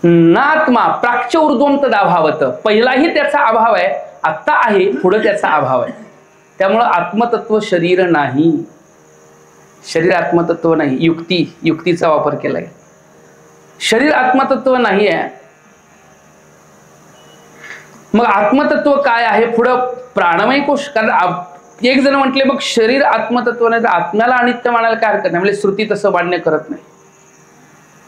नात्मा प्राच्य ऊर्ध्वम तदाभावत. पहिलाही त्याचा अभाव आहे, आत्ता आहे, पुढे त्याचा अभाव आहे. त्यामुळं आत्मतत्व शरीर नाही, शरीर आत्मतत्व नाही. युक्तीचा वापर केलाय. शरीर आत्मतत्व नाही आहे. मग आत्मतत्व काय आहे? पुढं प्राणमय कोश. कारण एक जण म्हटले मग शरीर आत्मतत्व नाही तर आत्म्याला अनित्य मानायला काय हरकत नाही. म्हणजे श्रुती तसं मान्य करत नाही.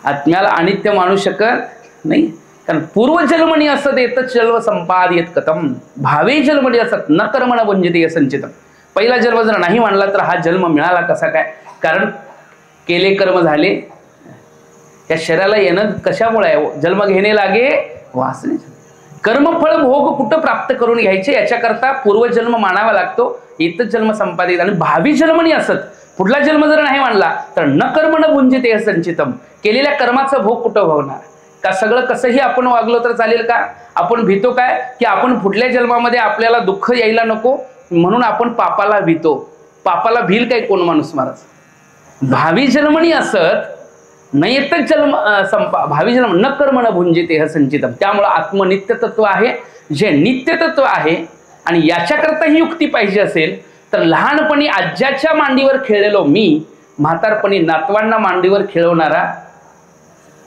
आत्म्याला अनित्य मानू शकत नाही. कारण पूर्वजन्मनी असत येत जन्म संपादित कथम, भावे जन्मनी असत न कर्मण भुंजते संचितम. पहिला जन्म जर नाही मानला तर हा जन्म मिळाला कसा काय? कारण केले कर्म झाले. त्या शरीराला येणं कशामुळे आहे? जन्म घेणे लागे वासने. कर्मफळ भोग कुठं प्राप्त करून घ्यायचे याच्याकरता पूर्वजन्म मानावा लागतो. येतच जन्म संपादित. आणि भावी जन्मनी असत, पुढला जन्म जर नाही मानला तर न कर्म न भुंजते संचितम. केलेल्या कर्माचा भोग कुठं होणार? का सगळं कसंही आपण वागलो तर चालेल का? आपण भीतो काय की आपण पुढल्या जन्मामध्ये आपल्याला दुःख यायला नको म्हणून आपण पापाला भीतो. पापाला भील काय कोण माणूस महाराज? भावी जन्मनी असत न येतच जन्म भावी जन्म न कर्म न भुंजते संचितम. त्यामुळे आत्मनित्य तत्व आहे, जे नित्य तत्व आहे. आणि याच्याकरता ही युक्ती पाहिजे असेल तर लहानपणी आज्याच्या मांडीवर खेळलेलो मी, म्हातारपणी नातवांना मांडीवर खेळवणारा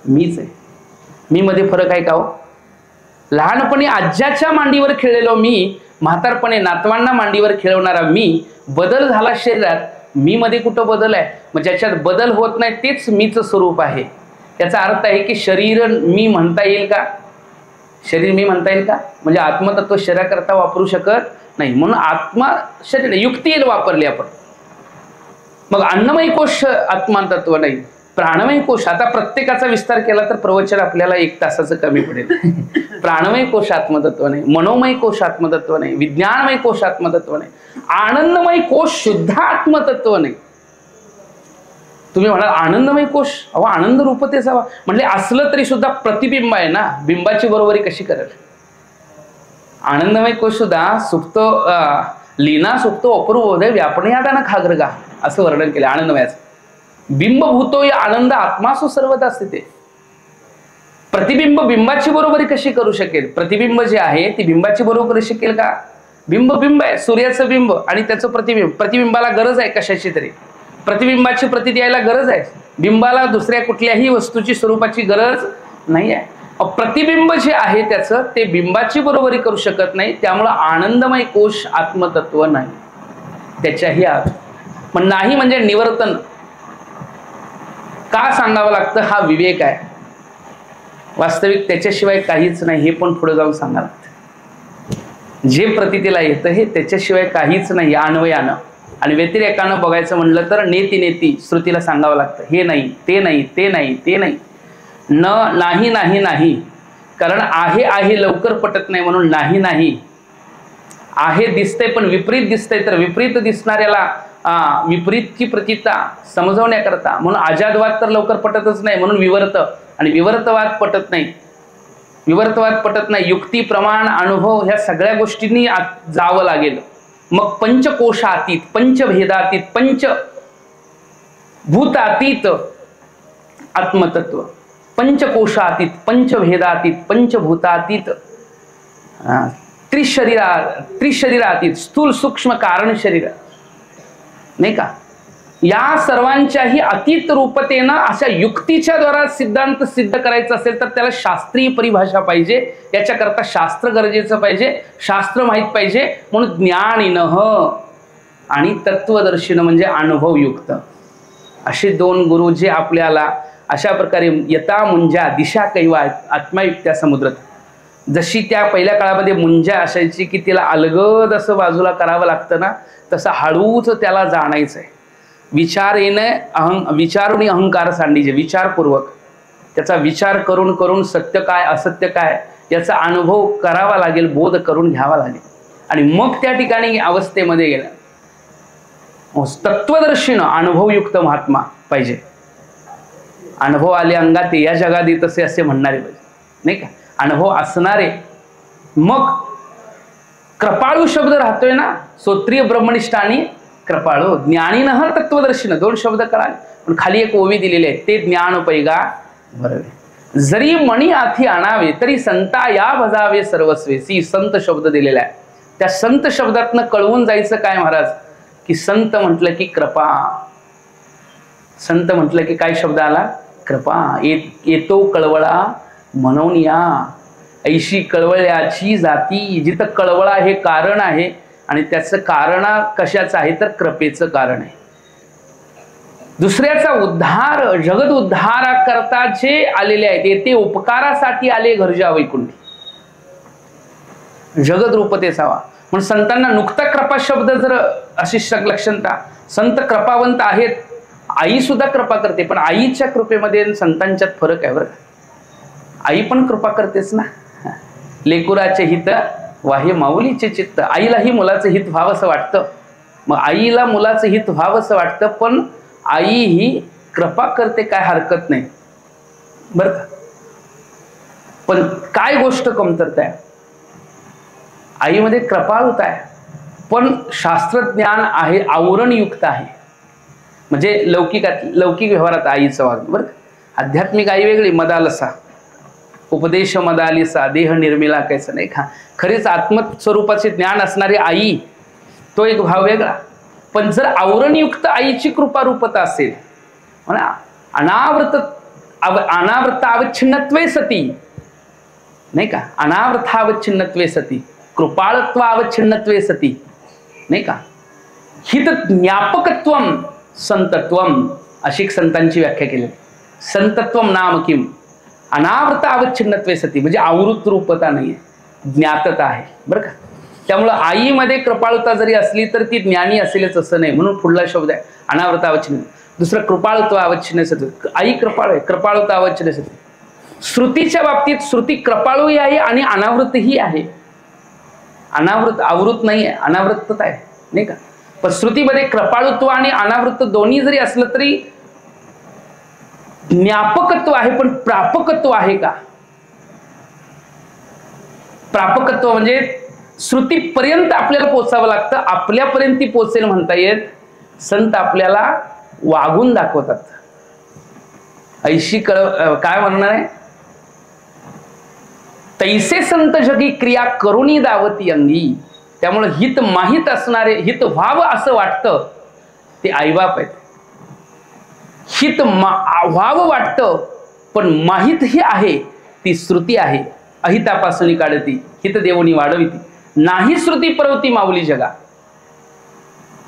मीच आहे. मी मध्ये फरक आहे का हो? लहानपणी आज्याच्या मांडीवर खेळलेलो मी, म्हातारपणे नातवांना मांडीवर खेळवणारा मी. बदल झाला शरीरात, मी मध्ये कुठं बदल आहे? मग ज्याच्यात बदल होत नाही तेच मीच स्वरूप आहे. याचा अर्थ आहे की शरीर मी म्हणता येईल का? शरीर मी म्हणता येईल का? म्हणजे आत्मतत्व शरीराकरता वापरू शकत नाही. म्हणून आत्मा शरीर युक्ती वापरली आपण. मग अन्नमय कोश आत्मतत्व नाही, प्राणमय कोश. आता प्रत्येकाचा विस्तार केला तर प्रवचन आपल्याला 1 तासाचं कमी पडेल. प्राणमय कोश आत्मतत्व नाही, मनोमय कोश आत्मतत्व नाही, विज्ञानमय कोश आत्मतत्व नाही, आनंदमय कोश सुद्धा आत्मतत्व नाही. तुम्ही म्हणाल आनंदमय कोश, अहो आनंद रूपतेचा म्हणजे असलं तरी सुद्धा प्रतिबिंब आहे ना, बिंबाची बरोबरी कशी करेल? आनंदमय कोश सुद्धा सुप्त लीना सुप्त अपूर्वोदय व्यापण्यादान खाग्रगा असं वर्णन केलं आनंदमयाचं. बिंब भूतो या आनंद आत्मासु सर्वदा स्थिते. प्रतिबिंब बिंबाची बरोबरी कशी करू शकेल? प्रतिबिंब जे आहे ती बिंबाची बरोबरी करू शकेल का? बिंब बिंब आहे, सूर्याचं बिंब आणि त्याचं प्रतिबिंब. प्रतिबिंबाला गरज आहे कशाची तरी, प्रतिबिंबाची प्रती द्यायला गरज आहे. बिंबाला दुसऱ्या कुठल्याही वस्तूची स्वरूपाची गरज नाही आहे. प्रतिबिंब जे आहे त्याचं ते बिंबाची बरोबरी करू शकत नाही. त्यामुळं आनंदमय कोश आत्मतत्व नाही. त्याच्याही आत पण नाही म्हणजे निवर्तन का सांगावं लागतं? हा विवेक आहे. वास्तविक त्याच्याशिवाय काहीच नाही हे पण पुढे जाऊन सांगावं लागतं. जे प्रतीला येतं हे त्याच्याशिवाय काहीच नाही अन्वयानं. आणि व्यतिरेकानं बघायचं म्हणलं तर नेती श्रुतीला सांगावं लागतं हे नाही, ते नाही, ते नाही, ते नाही. नाही नाही नाही. कारण आहे लवकर पटत नाही म्हणून नाही आहे दिसतंय पण विपरीत दिसतंय तर विपरीत दिसणाऱ्याला विपरीतची प्रतीता समजवण्याकरता म्हणून आजादवाद तर लवकर पटतच नाही म्हणून विवर्त. आणि विवर्तवाद पटत नाही, विवर्तवाद पटत नाही. युक्ती प्रमाण अनुभव ह्या सगळ्या गोष्टींनी जावं लागेल. मग पंचकोशातीत, पंचभेदातीत, पंचभूतातीत आत्मतत्व. पंचकोशातीत, पंचभेदातीत, पंचभूतातीत, त्रिशरीरातीत, स्थूल सूक्ष्म कारण शरीर, नाही का, या सर्वांच्याही अतीत रूपतेनं अशा युक्तीच्या द्वारा सिद्धांत सिद्ध करायचा असेल तर त्याला शास्त्रीय परिभाषा पाहिजे. याच्याकरता शास्त्र गरजेचं पाहिजे, शास्त्र माहित पाहिजे. म्हणून ज्ञानिनः आणि तत्वदर्शिन म्हणजे अनुभवयुक्त असे दोन गुरु जे आपल्याला अशा प्रकारे यथा मुंजा दिशा कैवा आत्मायुक्त्या समुद्रात, जशी त्या पहिल्या काळामध्ये मुंजा असायची की तिला अलगद असं बाजूला करावं लागतं ना, तसं हळूच त्याला जाणायचं आहे. विचार येणं विचारून अहंकार सांडीचे, विचारपूर्वक त्याचा विचार करून करून सत्य काय असत्य काय याचा अनुभव करावा लागेल, बोध करून घ्यावा लागेल. आणि मग त्या ठिकाणी अवस्थेमध्ये गेला तत्वदर्शीनं अनुभवयुक्त महात्मा पाहिजे. अनुभव आले अंगात या जगात येत असे म्हणणारे पाहिजे, नाही का, अनुभव असणारे. मग कृपाळू शब्द राहतोय ना, श्रोत्रिय ब्रह्मनिष्ठ आणि कृपाळू. ज्ञानीनः तत्वदर्शिनं दोन शब्द कळाले, पण खाली एक ओवी दिलेली आहे, ते ज्ञान पैगा भरवे. जरी मणी आथी आणावे तरी संता या भजावे सर्वस्वेसी. संत शब्द दिलेला आहे. त्या संत शब्दातनं कळवून जायचं काय महाराज, की संत म्हटलं की कृपा. संत म्हटलं की काय शब्द आला, कृपा. येतो कळवळा म्हणून या, ऐशी कळवळ्याची जाती. जिथं कळवळा हे कारण आहे आणि त्याचं कारण कशाचं आहे तर कृपेचं कारण आहे. दुसऱ्याचा उद्धार, जगत उद्धारा करता जे आलेले आहेत ते उपकारासाठी आले घरच्या वैकुंठी, जगत रूपतेचा वा. म्हणून संतांना नुकता कृपा शब्द जर अशी लक्षणता, संत कृपावंत आहेत. आई सुद्धा कृपा करते, पण आईच्या कृपेमध्ये संतांच्यात फरक आहे बरं. आई पण कृपा करतेच ना. लेकुराचे हित वाहे माऊलीचे चित्त. आईलाही मुलाचं हित व्हावंसं वाटतं, मग आईला मुलाचं हित व्हावंसं वाटतं, पण आई ही कृपा करते, काय हरकत नाही बरं का. पण काय गोष्ट कमतरता आहे, आईमध्ये कृपाळुता आहे, पण शास्त्रज्ञान आहे, आवरणयुक्त आहे. म्हणजे लौकिक व्यवहारात आईचं वागणं बरं. आध्यात्मिक आई वेगळी, मदालसा, उपदेश मदालिसा, देह निर्मिला कैसा, नाही का. खरेच आत्मस्वरूपाचे ज्ञान असणारी आई तो एक भाव वेगळा. पण जर आवरणयुक्त आईची कृपा रूपता असेल, म्हणा अनावृत अवच्छिन्नत्वे सती, नाही का, अनावृतावच्छिन्नत्वे सती, कृपाळत्व अवच्छिन्नत्वे सती, नाही का. हित ज्ञापकत्वम संतत्वम अशी संतांची व्याख्या केली. संतत्वम नाम किम, अनावृत अवच्छिन्नत्वे सती म्हणजे आवृत रूपता नाहीये, ज्ञातता आहे बरं का. त्यामुळं आईमध्ये कृपाळुता जरी असली तर ती ज्ञानी असेलच असं नाही. म्हणून पुढला शब्द आहे अनावृत अवच्छिन्न. दुसरं कृपाळुत्व अवच्छिन्न सती. आई कृपाळू आहे, कृपाळुता अवच्छिन्न सती. श्रुतीच्या बाबतीत श्रुती कृपाळूही आहे आणि अनावृतही आहे. आवृत नाही आहे, अनावृतता आहे, नाही का. पण श्रुतीमध्ये कृपाळुत्व आणि अनावृत दोन्ही जरी असलं तरी ज्ञापकत्व आहे, पण प्रापकत्व आहे का. प्रापकत्व म्हणजे श्रुतीपर्यंत आपल्याला पोचावं लागतं, आपल्यापर्यंत ती पोचेल म्हणता येत. संत आपल्याला वागून दाखवतात. ऐशी काय म्हणणार आहे, तैसे संत जगी क्रिया करुणी दावती अंगी. त्यामुळे हित माहित असणारे, हित व्हावं असं वाटतं ते आईबाप आहेत. हित व्हावं वाटतं पण माहितही आहे ती श्रुती आहे. अहितापासून काढती हित देवणी वाढविती, नाही श्रुती परवती माऊली जगा.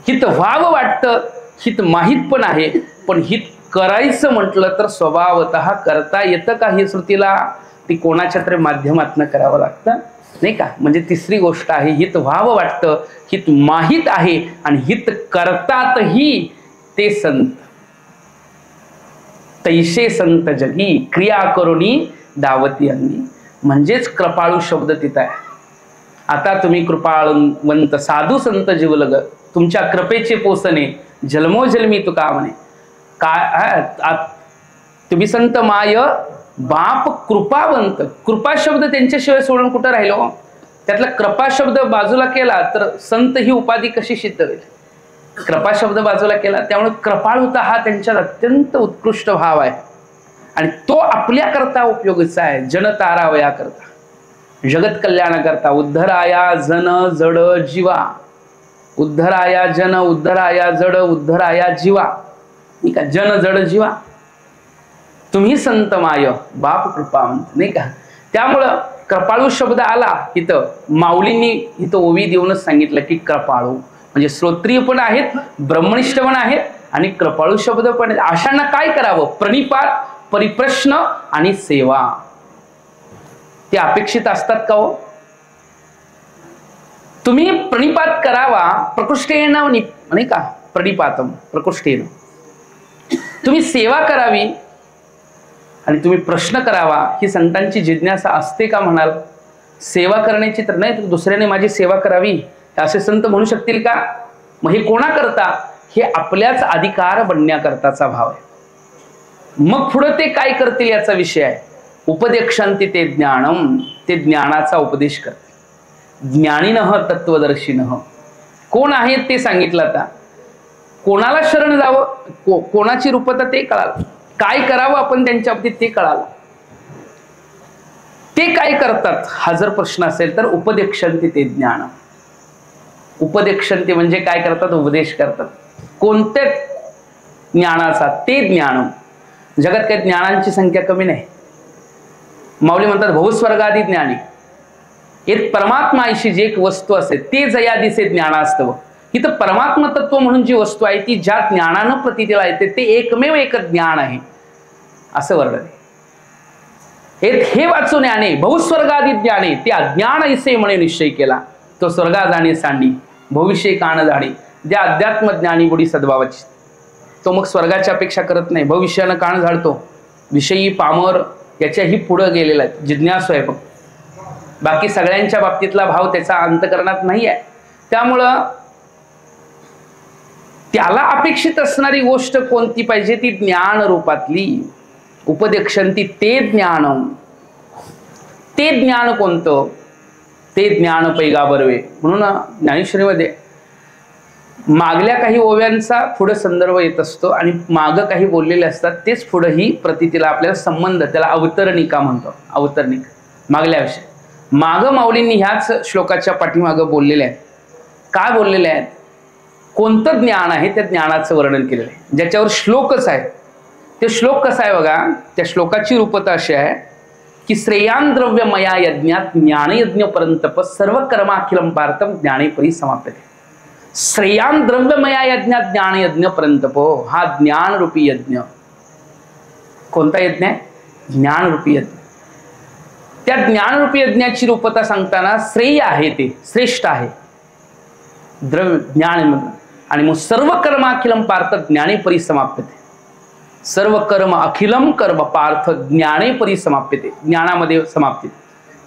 हित व्हावं वाटतं, हित माहित पण आहे, पण हित करायचं म्हटलं तर स्वभावतः करता येतं का ही श्रुतीला, ती कोणाच्या तरी माध्यमातून करावं लागतं, नाही का. म्हणजे तिसरी गोष्ट आहे, हित व्हावं वाटतं, हित माहित आहे आणि हित करतातही ते संत. तैसे संत जगी क्रिया करुणी दावती अंगी. म्हणजेच कृपाळू शब्द तिथं आहे. आता तुम्ही कृपाळवंत साधू संत जीवलग, तुमच्या कृपेचे पोसणे जन्मोजन्मी तुका म्हणे. काय तुम्ही संत माय बाप कृपावंत. कृपा शब्द त्यांच्याशिवाय सोडून कुठं राहिलो. त्यातला कृपा शब्द बाजूला केला तर संत ही उपाधी कशी सिद्ध होईल. कृपा शब्द बाजूला केला, त्यामुळे कृपाळुता हा त्यांच्यात अत्यंत उत्कृष्ट भाव आहे. आणि तो आपल्याकरता उपयोगीचा आहे. जन तारावया करता, जगत कल्याणाकरता. उद्धराया जन जड जीवा, उद्धराया जन, उद्धराया जड, उद्धराया जीवा. नाही का, जन जड जीवा तुम्ही संत माय बाप कृपावंत. नाही का, त्यामुळं कृपाळू शब्द आला इथं. माऊलींनी इथं ओवी देऊनच सांगितलं की कृपाळू म्हणजे श्रोत्रिय पण आहेत, ब्रह्मनिष्ठ पण आहेत आणि कृपाळू शब्द पण आहेत. अशांना काय करावं? प्रणिपात, परिप्रश्न आणि सेवा. ते अपेक्षित असतात का हो? तुम्ही प्रणिपात करावा, प्रकृष्टेन नाही का, प्रणिपातम प्रकृष्टेन. तुम्ही सेवा करावी आणि तुम्ही प्रश्न करावा, ही संतांची जिज्ञासा असते का म्हणाल? सेवा करण्याची तर नाही, दुसऱ्याने माझी सेवा करावी असे संत म्हणू शकतील का? मग हे कोणा करता? हे आपल्याच अधिकार बनण्याकरताचा भाव आहे. मग पुढे ते काय करतील याचा विषय आहे. उपदेक्षांती ते ज्ञानम, ते ज्ञानाचा उपदेश करते. ज्ञानीनः तत्वदर्शिनः. कोण आहेत ते सांगितलं. आता कोणाला शरण जावं, कोणाची रूपता ते कळालं, काय करावं आपण त्यांच्या बाबतीत ते कळालं. ते काय करतात हा जर प्रश्न असेल तर उपदेक्षांती ते ज्ञान. उपदेक्षांती म्हणजे काय करतात? उपदेश करतात. कोणत्या ज्ञानाचा? ते ज्ञान. जगात काही ज्ञानांची संख्या कमी नाही. माऊली म्हणतात बहुस्वर्गादी ज्ञानी. एक परमात्माशी जी एक वस्तू असते ते जया दिसे ज्ञानास्तव. इथं परमात्मा तत्व म्हणून जी वस्तू आहे ती ज्या ज्ञानानं प्रतीतीला येते ते एकमेव एक ज्ञान आहे असं वर्णन आहे. हे वाचून ज्ञाने बहुस्वर्गादी ज्ञाने ते अज्ञान ऐसे म्हणे निश्चय केला. तो स्वर्गा जाणे सांडी भविष्य कान जाणे. ज्या अध्यात्म ज्ञानी बुडी सद्भावाची तो मग स्वर्गाची अपेक्षा करत नाही, भविष्यानं कान झाडतो. विषयी पामर याच्याही पुढं गेलेला आहे, जिज्ञासू आहे. बाकी सगळ्यांच्या बाबतीतला भाव त्याचा अंतकरणात नाही आहे. त्यामुळं त्याला अपेक्षित असणारी गोष्ट कोणती पाहिजे? ती ज्ञान रूपातली. उपदेक्षंती ते ज्ञान. ते ज्ञान कोणतं? ते ज्ञान पैगाबरवे. म्हणून ज्ञानेश्वरीमध्ये मागल्या काही ओव्यांचा पुढे संदर्भ येत असतो आणि मागं काही बोललेले असतात तेच पुढेही प्रतीतीला आपल्याला संबंध, त्याला अवतरणिका म्हणतो. अवतरणिका मागल्या विषय. मागं माऊलींनी ह्याच श्लोकाच्या पाठीमागं बोललेले आहेत. काय बोललेले आहेत? कोणतं ज्ञान आहे त्या ज्ञानाचं वर्णन केलेलं आहे, ज्याच्यावर श्लोकच आहे. ते श्लोक कसा आहे बघा. त्या श्लोकाची रूपता अशी आहे की श्रेयान द्रव्य मया यज्ञात ज्ञानयज्ञ परंतप सर्व कर्माखिलम पार्थम ज्ञाने परी समाप्यते. श्रेयान द्रव्य मया यज्ञात ज्ञानयज्ञ परंतप. हा ज्ञान रूपी यज्ञ. कोणता यज्ञ आहे? ज्ञान रूपी यज्ञ. त्या ज्ञानरूपी यज्ञाची रूपता सांगताना श्रेय आहे, ते श्रेष्ठ आहे द्रव्य ज्ञान. आणि मग सर्व कर्म अखिलम पार्थ ज्ञाने परिसमाप्यते. सर्व कर्म अखिलम कर्म पार्थ ज्ञाने परिसमाप्यते. ज्ञानामध्ये समाप्ती.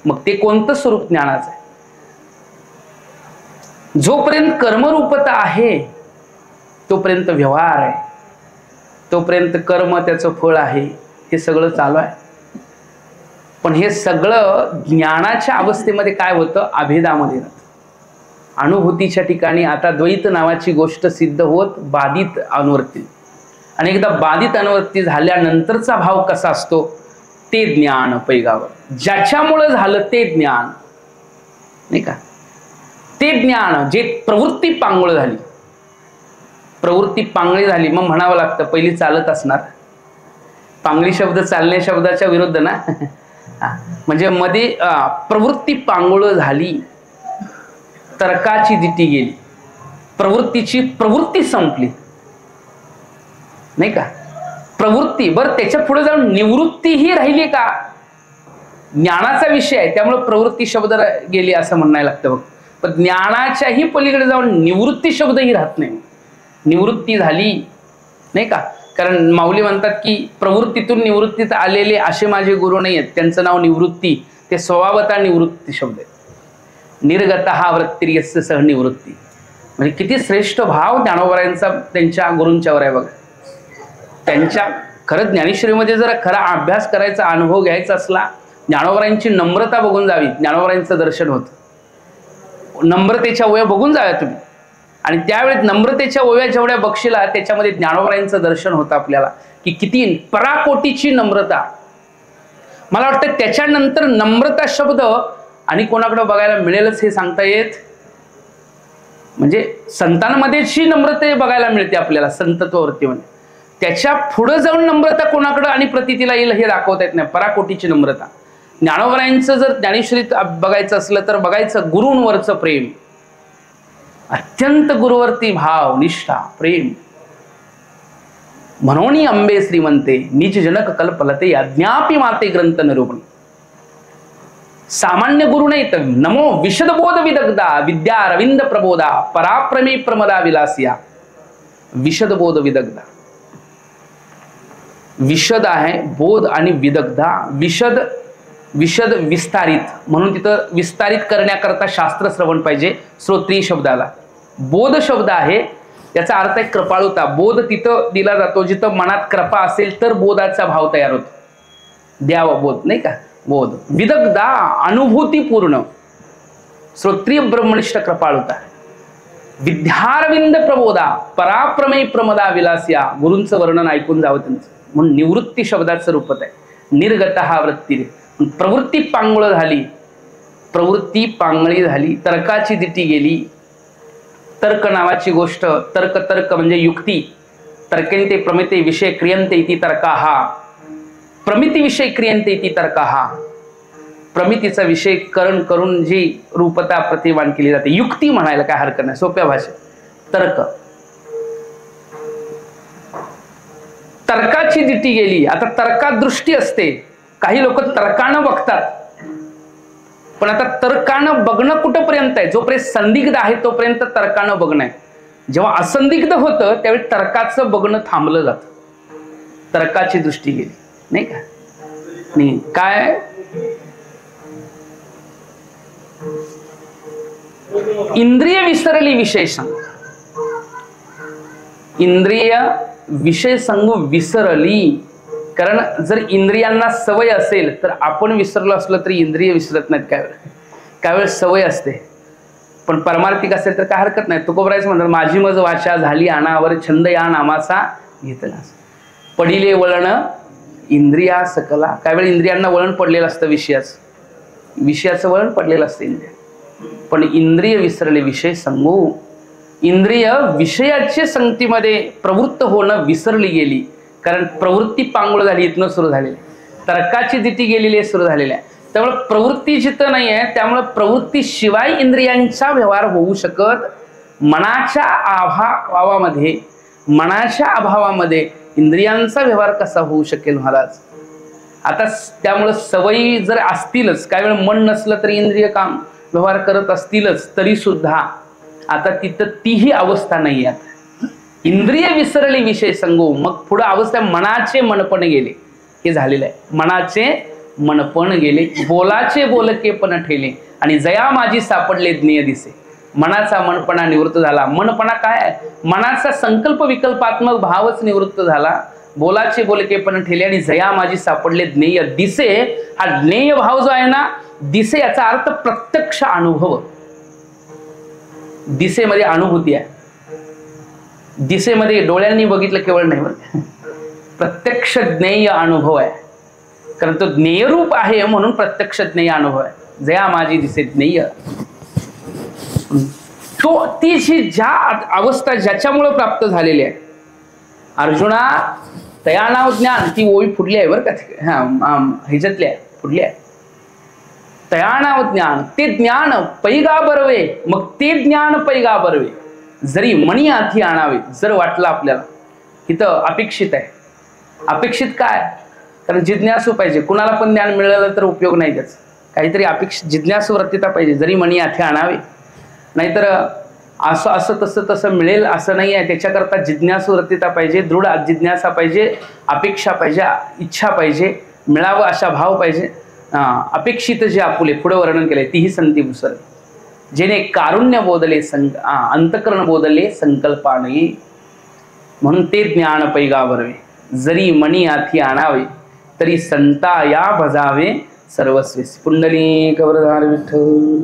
मग ते कोणतं स्वरूप ज्ञानाचं आहे? जोपर्यंत कर्मरूपता आहे तोपर्यंत व्यवहार आहे, तोपर्यंत कर्म त्याचं फळ आहे, हे सगळं चालू आहे. पण हे सगळं ज्ञानाच्या अवस्थेमध्ये काय होतं? अभेदामध्ये राहतं. अनुभूतीच्या ठिकाणी आता द्वैत नावाची गोष्ट सिद्ध होत बाधित अनुवर्ती. आणि एकदा बाधित अनुवर्ती झाल्यानंतरचा भाव कसा असतो? ते ज्ञान पैगावर. ज्याच्यामुळे झालं ते ज्ञान, नाही का? ते ज्ञान जे प्रवृत्ती पांगळ झाली. प्रवृत्ती पांगळी झाली मग म्हणावं लागतं पहिली चालत असणार. पांगळी शब्द चालण्या शब्दाच्या विरुद्ध ना. म्हणजे मध्ये प्रवृत्ती पांगळ झाली, तर्काची दिटी गेली, प्रवृत्तीची प्रवृत्ती संपली, नाही का? प्रवृत्ती बरं त्याच्या पुढे जाऊन निवृत्ती ही राहिली का? ज्ञानाचा विषय आहे त्यामुळे प्रवृत्ती शब्द गेली असं म्हणायला लागतं बघ. पण ज्ञानाच्याही पलीकडे जाऊन निवृत्ती शब्दही राहत नाही. निवृत्ती झाली, नाही का? कारण माऊली म्हणतात की प्रवृत्तीतून निवृत्तीत आलेले असे माझे गुरु नाही आहेत, त्यांचं नाव निवृत्ती. ते स्वभावता निवृत्ती शब्द आहे. निर्गत हा वृत्तिर्यस्य सह निवृत्ती. म्हणजे किती श्रेष्ठ भाव ज्ञानोबरायांचा त्यांच्या गुरूंच्यावर आहे बघा. त्यांच्या खरं ज्ञानेश्वरीमध्ये जर खरा अभ्यास करायचा, अनुभव घ्यायचा असला, ज्ञानोबरायांची नम्रता बघून जावी. ज्ञानोबरायांचं दर्शन होतं. नम्रतेच्या वया बघून जाव्या तुम्ही. आणि त्यावेळी नम्रतेच्या ओव्या जेवढ्या बक्षीला त्याच्यामध्ये ज्ञानोबरायांचं दर्शन होतं आपल्याला की किती पराकोटीची नम्रता. मला वाटतं त्याच्यानंतर नम्रता शब्द आणि कोणाकडे बघायला मिळेलच हे सांगता येत. म्हणजे संतांमध्येची नम्रता बघायला मिळते आपल्याला संतत्ववरती, म्हणजे त्याच्या पुढे जाऊन नम्रता कोणाकडे आणि प्रतीतीला येईल हे दाखवता येत नाही. पराकोटीची नम्रता. ज्ञानोबरायांचं जर ज्ञानेश्वरीत बघायचं असलं तर बघायचं गुरूंवरचं प्रेम, अत्यंत गुरुवर्ती भाव, निष्ठा, प्रेम. म्हणून अंबे श्रीमंते निज जनक कल्पलते अज्ञापी माते ग्रंथ निरूपण. सामान्य गुरु नाही तर नमो विशदबोध विदग्धा विद्या रविंद प्रबोधा पराप्रमे प्रमदा विलासिया. विशदबोध विदग्धा, विशद आहे बोध आणि विदग्धा. विशद विशद विस्तारित, म्हणून तिथं विस्तारित करण्याकरता शास्त्र श्रवण पाहिजे श्रोत्रीय शब्दाला. बोध शब्द आहे, याचा अर्थ आहे कृपाळुता. बोध तिथं दिला जातो जिथं मनात कृपा असेल तर बोधाचा भाव तयार होतो. द्यावा बोध, नाही का, बोध. विदग्धा अनुभूतीपूर्ण, श्रोत्रिय ब्रह्मनिष्ठ कृपाळुता. विद्यारविंद प्रबोधा पराप्रमेय प्रमदा विलासिया. गुरूंचं वर्णन ऐकून जावं त्यांचं. म्हणून निवृत्ती शब्दाचं रूपत आहे. निर्गत हा वृत्ती, प्रवृत्ती पांगळ झाली, प्रवृत्ती पांगळी झाली, तर्काची दिटी गेली. तर्क नावाची गोष्ट, तर्क तर्क म्हणजे युक्ती. तर्केंते प्रमिते विषय क्रियन्ते इति तर्काहा. प्रमिती विषय क्रियन्ते इति तर्काहा. प्रमितीचा विषय करून जी रूपता प्रतिमान केली जाते, युक्ती म्हणायला काय हरकत नाही सोप्या भाषेत. तर्क, तर्काची दिटी गेली. आता तर्कात दृष्टी असते, काही लोक तर्कानं बघतात, पण आता तर्कानं बघणं कुठपर्यंत आहे? जोपर्यंत संदिग्ध आहे तोपर्यंत तर्कानं बघणं आहे. जेव्हा असंदिग्ध होतं त्यावेळी तर्काचं बघणं थांबलं जातं. तर्काची दृष्टी गेली, नाही का. नाही काय, इंद्रिय विसरली विषय संग. इंद्रिय विषय संग विसरली. कारण जर इंद्रियांना सवय असेल तर आपण विसरलो असलो तरी इंद्रिय विसरत नाहीत. काय वेळ सवय असते, पण परमार्थिक असेल तर काय हरकत नाही. तुकोबरायच म्हणतात माझी मज वाचा झाली अनावर छंद या नामाचा घेतला. पडिले वळण इंद्रिया सकला. काय वेळ इंद्रियांना वळण पडलेलं असतं, विषयाचं वळण पडलेलं असतं इंद्रिय. पण इंद्रिय विसरले विषय संगू. इंद्रिय विषयाच्या संगतीमध्ये प्रवृत्त होणं विसरली गेली. कारण प्रवृत्ती पांगुळ झाली, इथनं सुरू झालेली. तर्काची दिटी गेलेली आहे, सुरू झालेली आहे. त्यामुळे प्रवृत्ती जिथं नाही आहे त्यामुळे प्रवृत्तीशिवाय इंद्रियांचा व्यवहार होऊ शकत. मनाच्या अभावामध्ये इंद्रियांचा व्यवहार कसा होऊ शकेल महाराज? आता त्यामुळे सवयी जर असतीलच, काही वेळ मन नसलं तरी इंद्रिय काम व्यवहार करत असतीलच तरी सुद्धा आता तिथं तीही अवस्था नाही आहे. इंद्रिय विसरले विषय संगो. मग पुढे अवस्था मनाचे मनपण गेले, हे झालेलं आहे. मनाचे मनपण गेले, बोलाचे बोलके पण ठेले आणि जया माझी सापडले ज्ञेय दिसे. मनाचा मनपणा निवृत्त झाला. मनपणा काय आहे? मनाचा संकल्प विकल्पात्मक भावच निवृत्त झाला. बोलाचे बोलके पण ठेले आणि जया माझी सापडले ज्ञेय दिसे. हा ज्ञेय भाव जो आहे ना, दिसे याचा अर्थ प्रत्यक्ष अनुभव. दिसेमध्ये अनुभूती आहे. दिसेमध्ये डोळ्यांनी बघितलं केवळ नाही बरं, प्रत्यक्ष ज्ञेय अनुभव आहे. कारण तो ज्ञेयरूप आहे म्हणून प्रत्यक्ष ज्ञेय अनुभव आहे. जया माझी दिसे ज्ञेय. तो ती जी ज्या अवस्था ज्याच्यामुळे प्राप्त झालेली आहे. अर्जुना तया नाव ज्ञान, ती ओळी फुटली आहे बरं का, ह्याच्यातली आहे, फुटली आहे. तया नाव ज्ञान, ते ज्ञान पैगा बरवे. मग ते ज्ञान पैगा बरवे. जरी मणी हाती आणावे, जर वाटलं आपल्याला इथं अपेक्षित आहे. अपेक्षित काय? कारण जिज्ञासू पाहिजे. कुणाला पण ज्ञान मिळालं तर उपयोग नाही त्याचा. काहीतरी अपेक्षित जिज्ञासू वृत्तीता पाहिजे. जरी मणी हाती आणावे, नाहीतर असं तसं मिळेल असं नाही आहे. त्याच्याकरता जिज्ञासू वृत्तीता पाहिजे, दृढ जिज्ञासा पाहिजे, अपेक्षा पाहिजे, इच्छा पाहिजे, मिळावं अशा भाव पाहिजे. अपेक्षित जे आपुले पुढे वर्णन केले तीही संती मुसर. जेणे कारुण्य बोधले अंतकरण बोधले संकल्पाने. म्हणून ते ज्ञान पैगा बरवे. जरी मणी हाती आणावे तरी संता या भजावे सर्वस्वी. पुंडलिक वरदार विठ्ठल.